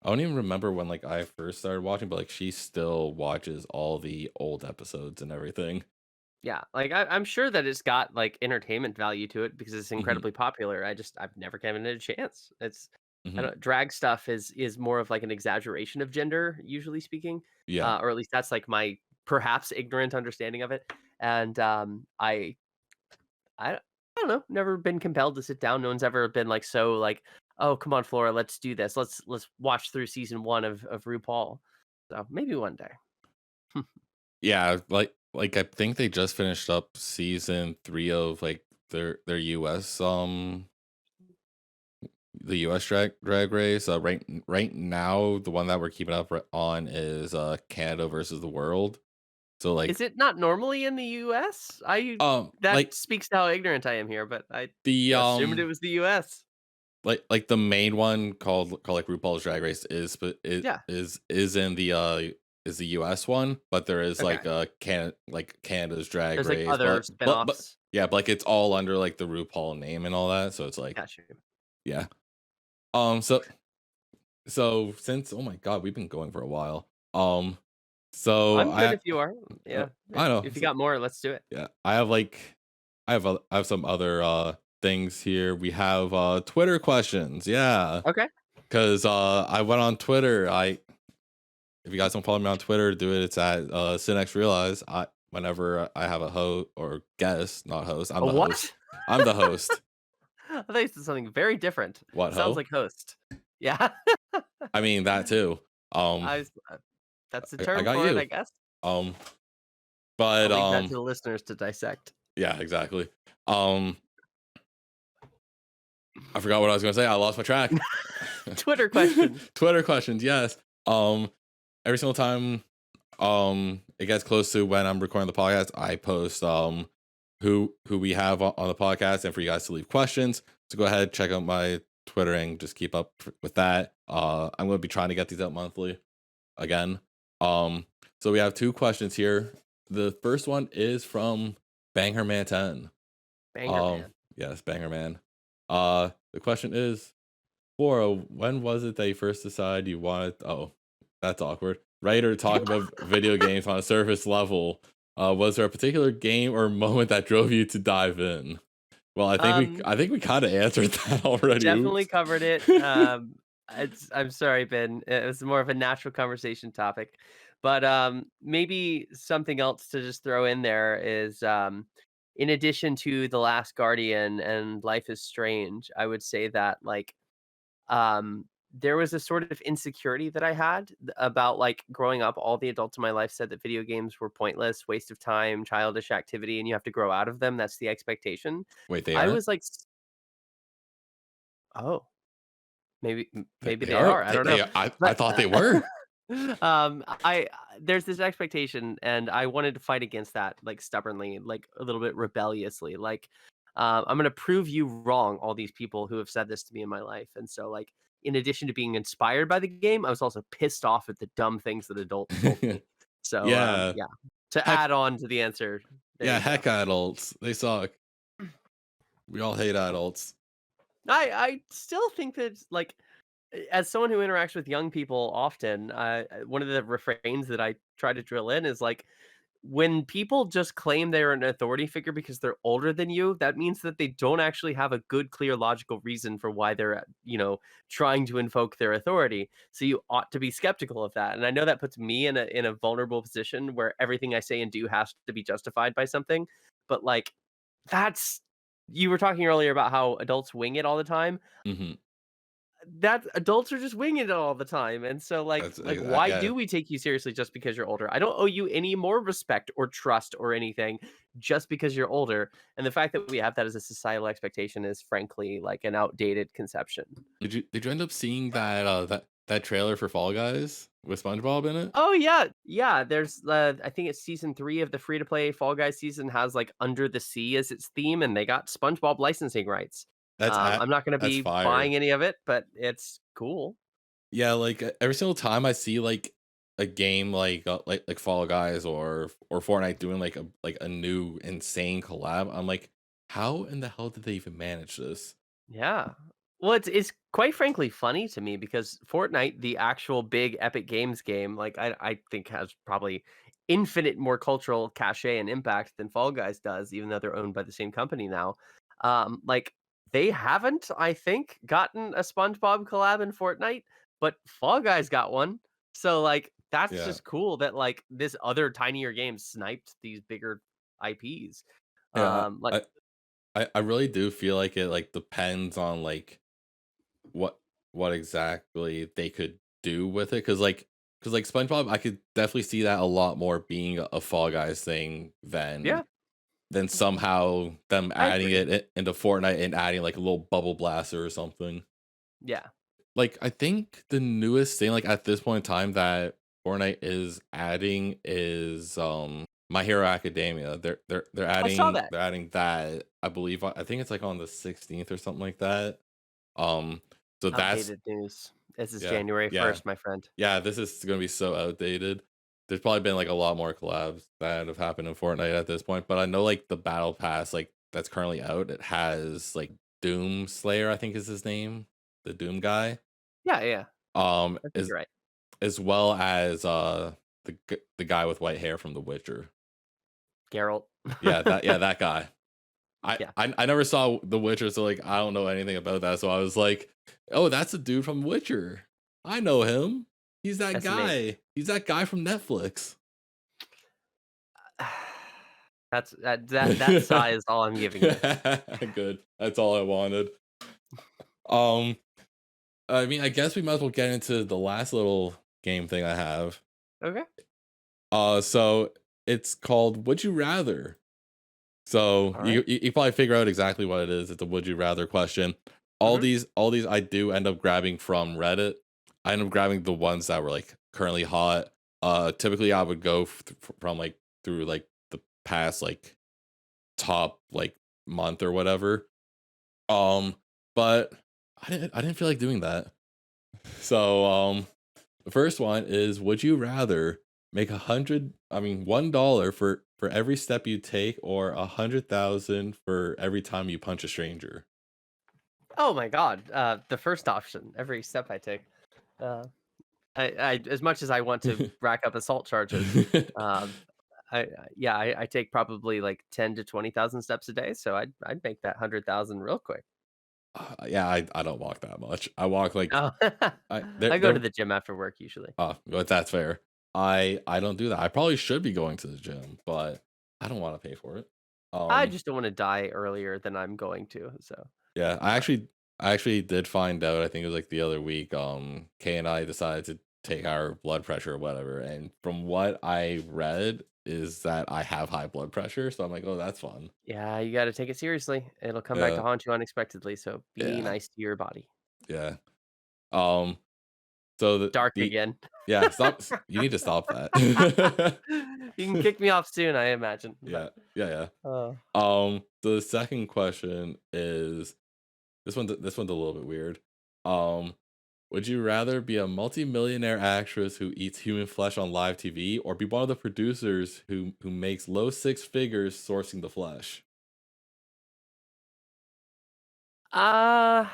I don't even remember when like I first started watching, but like she still watches all the old episodes and everything. Yeah, like, I'm sure that it's got, like, entertainment value to it because it's Hmm. incredibly popular. I've never given it a chance. I Hmm. don't drag stuff is more of, like, an exaggeration of gender, usually speaking, Yeah. or at least that's, like, my perhaps ignorant understanding of it, and, I don't know, never been compelled to sit down. No one's ever been, like, so, like, "Oh, come on, Flora, let's do this. Let's watch through season 1 of RuPaul." So, maybe one day. Yeah, like I think they just finished up season 3 of like their US the US drag race. Right now the one that we're keeping up on is Canada versus the world. So Is like it not normally in the US? I That like speaks to how ignorant I am here, but I the assumed it was the US. like the main one called like RuPaul's Drag Race is but it Yeah, is in the is the US one, but there is okay. like Canada's Drag There's, like, Race, other but spinoffs. yeah, but like it's all under like the RuPaul name and all that, so it's like Got you. yeah. So since oh my god, we've been going for a while. So I'm good I if you are. Yeah, I know. if you got more, let's do it. Yeah, I have like I have some other things here. We have Twitter questions. Yeah. Okay. Cuz I went on Twitter. I If you guys don't follow me on Twitter, do it. It's at Cinex Realize. I Whenever I have a host or guest, not host. I'm A the host. what? I'm the host. I thought you said something very different. What Sounds ho? like host. Yeah. I mean that too. Um I That's the I term got for it, I you. guess. Um I'll but leave that to the listeners to dissect. yeah, exactly. Um I forgot what I was going to say. I lost my track. Twitter question. Twitter questions, yes. Every single time it gets close to when I'm recording the podcast, I post who we have on the podcast and for you guys to leave questions. So go ahead, check out my Twitter and just keep up with that. I'm going to be trying to get these out monthly again. Um so we have two questions here. The first one is from Banger Man 10. Banger man. Yes, Banger Man. The question is, Flora, when was it that you first decided you wanted? Oh, that's awkward. Write or talk about video games on a surface level. Was there a particular game or moment that drove you to dive in? Well, Um, I think we kind of answered that already. Definitely Oops. covered it. I'm sorry, Ben. It was more of a natural conversation topic, but maybe something else to just throw in there is in addition to The Last Guardian and Life is Strange, I would say that like there was a sort of insecurity that I had about like growing up. All the adults in my life said that video games were pointless, waste of time, childish activity, and you have to grow out of them. That's the expectation. Wait, they I aren't. was like, oh, maybe They they are. are, I don't know. I But, thought they were. I there's this expectation, and I wanted to fight against that, like, stubbornly, like, a little bit rebelliously, like, "I'm gonna prove you wrong, all these people who have said this to me in my life," and so, like, in addition to being inspired by the game, I was also pissed off at the dumb things that adults told me. So, Yeah. yeah, to Heck. add on to the answer, there Yeah. you go. Heck, adults. They suck. We all hate adults. I still think that like as someone who interacts with young people often, one of the refrains that I try to drill in is like when people just claim they're an authority figure because they're older than you, that means that they don't actually have a good, clear, logical reason for why they're, trying to invoke their authority. So you ought to be skeptical of that. And I know that puts me in a vulnerable position where everything I say and do has to be justified by something. But like that's you were talking earlier about how adults wing it all the time. Hmm. That adults are just winging it all the time, and so, why Yeah. do we take you seriously just because you're older? I don't owe you any more respect or trust or anything just because you're older, and the fact that we have that as a societal expectation is frankly, like, an outdated conception. Did you end up seeing that trailer for Fall Guys with SpongeBob in it? Oh, yeah, yeah, there's, I think it's season 3 of the free-to-play Fall Guys season has, like, Under the Sea as its theme, and they got SpongeBob licensing rights. I'm not gonna That's be fire. buying any of it, but it's cool. Yeah, like every single time I see like a game like Fall Guys or Fortnite doing like a new insane collab, I'm like, how in the hell did they even manage this? Yeah. Well, it's quite frankly funny to me because Fortnite, the actual big Epic Games game, like I think has probably infinite more cultural cachet and impact than Fall Guys does, even though they're owned by the same company now. Like they haven't, I think, gotten a SpongeBob collab in Fortnite, but Fall Guys got one. So like that's Yeah. just cool that like this other tinier game sniped these bigger IPs. Yeah. Like I really do feel like it like depends on like what what exactly they could do with it because like SpongeBob I could definitely see that a lot more being a Fall Guys thing yeah, than somehow them I adding agree. it into Fortnite and adding like a little bubble blaster or something. Yeah. Like I think the newest thing like at this point in time that Fortnite is adding is My Hero Academia. I saw that. they're adding that I believe I think it's like on the 16th or something like that. Um so that's Outdated news. This is yeah. January Yeah. 1st, my friend. Yeah, this is gonna be so outdated. There's probably been like a lot more collabs that have happened in Fortnite at this point, but I know like the battle pass like that's currently out, it has like Doom Slayer, I think is his name, the Doom guy. Yeah, yeah. I think Is you're right. as well as the guy with white hair from The Witcher. Geralt. Yeah, that guy. Yeah, I never saw The Witcher, so like I don't know anything about that. So I was like, oh, that's a dude from Witcher. I know him. He's that that's amazing. guy. He's that guy from Netflix. That sigh is all I'm giving you. Good. That's all I wanted. Um, I mean, I guess we might as well get into the last little game thing I have. Okay. So it's called Would You Rather. So Alright. you probably figure out exactly what it is. It's a would you rather question. Mhm. All these I do end up grabbing from Reddit. I end up grabbing the ones that were like currently hot. Typically I would go from like through like the past like top like month or whatever. Um, but I didn't feel like doing that. So the first one is would you rather make 100 I mean $1 for every step you take or 100,000 for every time you punch a stranger? Oh my god, the first option, every step I take. Uh, I as much as I want to rack up assault charges, um, yeah, I take probably, like, 10 to 20,000 steps a day, so I'd make that 100,000 real quick. Yeah, I don't walk that much. I walk like Oh, I I go to there the gym after work usually. but that's fair. I don't do that. I probably should be going to the gym, but I don't want to pay for it. I Um just don't wanna die earlier than I'm going to, so, Yeah, uh I actually did find out, I think it was like the other week, Kay and I decided to take our blood pressure or whatever. And from what I read is that I have high blood pressure. So I'm like, oh, that's fun. yeah, you gotta take it seriously. It'll come back to Yeah. haunt you unexpectedly, so be Yeah. nice to your body. Yeah. Um, so Dark the again. yeah, you need to stop that. You can kick me off soon, I imagine, but, Yeah. Yeah, yeah. uh The second question is this one's a little bit weird. Um, would you rather be a multimillionaire actress who eats human flesh on live TV or be one of the producers who makes low six figures sourcing the flesh? Uh,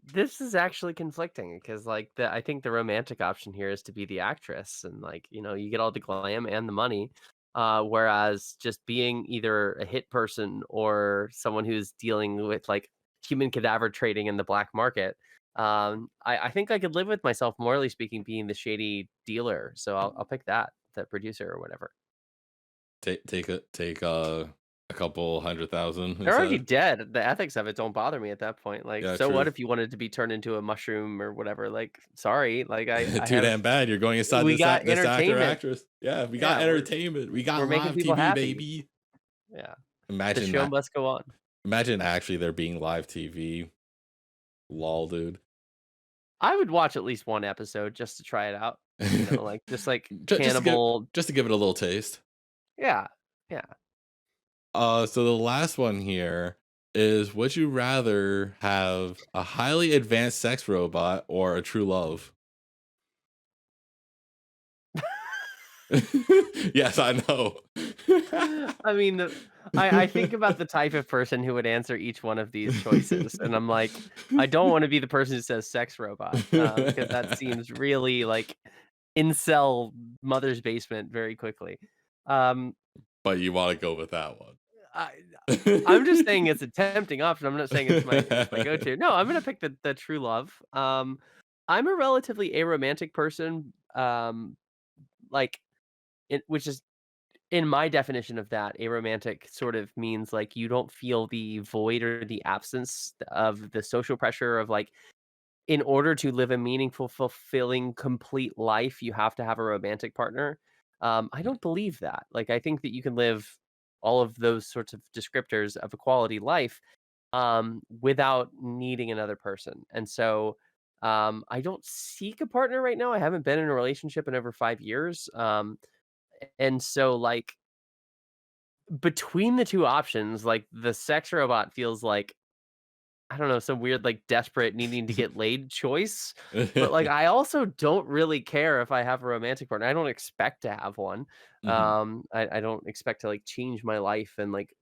this is actually conflicting because, like, I think the romantic option here is to be the actress and, like, you get all the glam and the money, whereas just being either a hit person or someone who's dealing with, like, human cadaver trading in the black market, I think I could live with myself, morally speaking, being the shady dealer, so I'll pick that, the producer or whatever. Take a couple 100,000 They're already instead. dead. The ethics of it don't bother me at that point. Like, Yeah, so what true. if you wanted to be turned into a mushroom or whatever? Like, sorry, like I Too have damn bad. You're going inside we got this actor or entertainment. actress. Yeah, we got Yeah, entertainment. We we're got making live people TV, happy. baby. Yeah. The Imagine show that. must go on. Imagine actually there being live TV. Lol, dude. I would watch at least one episode just to try it out. Like just like Just to give cannibal. it a little taste. Yeah. Yeah. So the last one here is: would you rather have a highly advanced sex robot or a true love? Yes, I know. I mean, I think about the type of person who would answer each one of these choices, and I'm like, I don't want to be the person who says sex robot, because that seems really like incel mother's basement very quickly. Um, But you want to go with that one. I I'm just saying it's a tempting option. I'm not saying it's my go-to. No, I'm gonna pick the true love. I'm a relatively aromantic person. Like which is in my definition of that, aromantic sort of means like you don't feel the void or the absence of the social pressure of like in order to live a meaningful, fulfilling, complete life, you have to have a romantic partner. I don't believe that. Like, I think that you can live all of those sorts of descriptors of a quality life without needing another person. And so I don't seek a partner right now. I haven't been in a relationship in over 5 years. And so, like, between the two options, like, the sex robot feels like I don't know, some weird, like, desperate needing to get laid choice, but, like, I also don't really care if I have a romantic partner. I don't expect to have one. Mhm. I don't expect to, like, change my life and, like,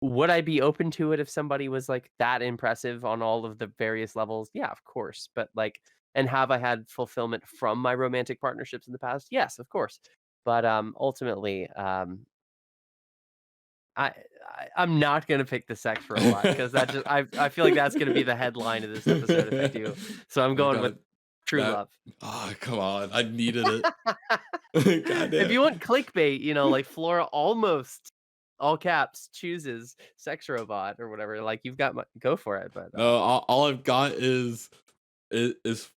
would I be open to it if somebody was, like, that impressive on all of the various levels? Yeah, of course, but, like and have I had fulfillment from my romantic partnerships in the past? Yes, of course, but, ultimately, I I'm not gonna pick the sex robot because that just I feel like that's gonna be the headline of this episode if I do. So I'm Oh going with god, true that love. come on, I needed it. God If damn. you want clickbait, like Flora almost all caps chooses sex robot or whatever, like you've got go for it, but No, all I've got is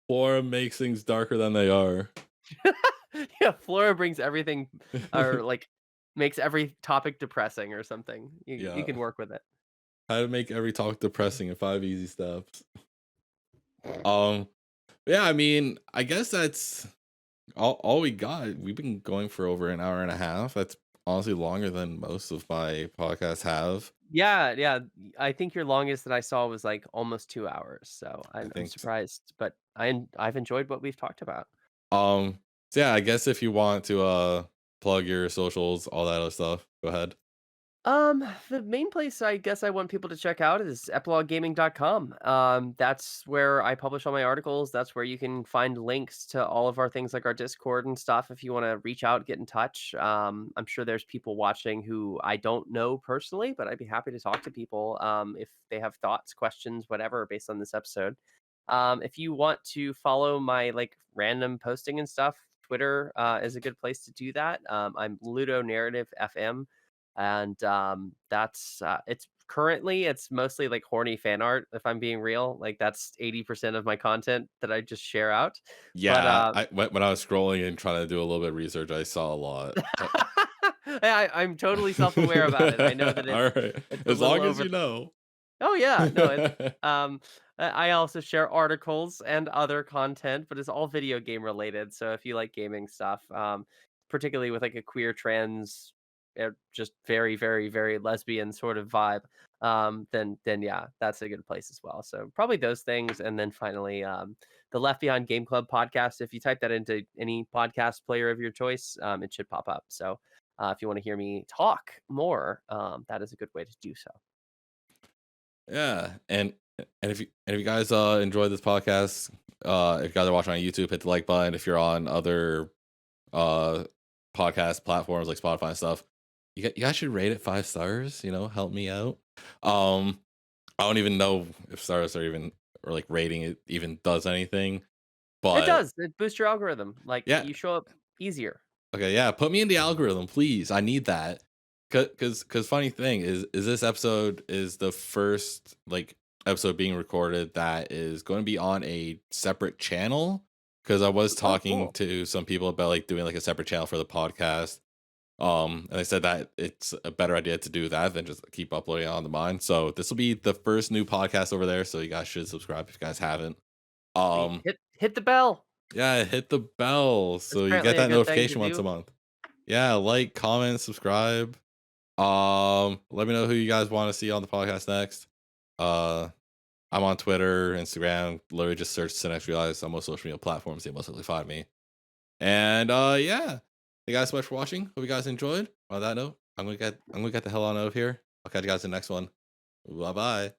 Flora makes things darker than they are. yeah, Flora brings everything or like makes every topic depressing or something. You Yeah. can work with it. How to make every talk depressing in 5 easy steps. Um, yeah, I mean, I guess that's all we got. We've been going for over an hour and a half. That's honestly longer than most of my podcasts have. Yeah, yeah. I think your longest that I saw was, like, almost 2 hours, so I I'm think surprised, but I've enjoyed what we've talked about. so yeah, I guess if you want to plug your socials, all that other stuff, go ahead. The main place I guess I want people to check out is epiloggaming.com. That's where I publish all my articles. That's where you can find links to all of our things like our Discord and stuff if you want to reach out, get in touch. I'm sure there's people watching who I don't know personally, but I'd be happy to talk to people if they have thoughts, questions, whatever, based on this episode. If you want to follow my like random posting and stuff, Twitter is a good place to do that. I'm Ludo Narrative FM and that's it's mostly like horny fan art if I'm being real, like that's 80% of my content that I just share out, but Yeah, when I was scrolling and trying to do a little bit of research, I saw a lot. I'm totally self-aware about it. I know that All right, it's a as little long as over. you know. Oh yeah, no, it's I also share articles and other content, but it's all video game related. So if you like gaming stuff, particularly with like a queer trans, just very, very, very lesbian sort of vibe, then yeah, that's a good place as well. So probably those things, and then finally, the Left Behind Game Club podcast. If you type that into any podcast player of your choice, it should pop up. So if you want to hear me talk more, that is a good way to do so. Yeah, and if you guys enjoy this podcast, if you guys are watching on YouTube, hit the like button. If you're on other uh podcast platforms like Spotify and stuff, you guys should rate it 5 stars. Help me out. Um, I don't even know if stars are even or like rating it even does anything, It but does, it boosts your algorithm, like, yeah. you show up easier. Okay, yeah, put me in the algorithm, please. I need that. Cause funny thing is this episode is the first like episode being recorded that is going to be on a separate channel. Cause I was Oh, talking cool. to some people about like doing like a separate channel for the podcast. And they said that it's a better idea to do that than just keep uploading on the mine. So this will be the first new podcast over there. So you guys should subscribe if you guys haven't. Sweet. Um, Hit the bell. yeah, hit the bell It's so you get apparently a that good thing to notification once a do. month. Yeah, like, comment, subscribe. Let me know who you guys want to see on the podcast next. Uh, I'm on Twitter, Instagram. Literally just search Synex Realize on most social media platforms. They most likely find me. And yeah, thank you guys so much for watching. Hope you guys enjoyed. On that note, I'm gonna get the hell on out of here. I'll catch you guys in the next one. Bye bye.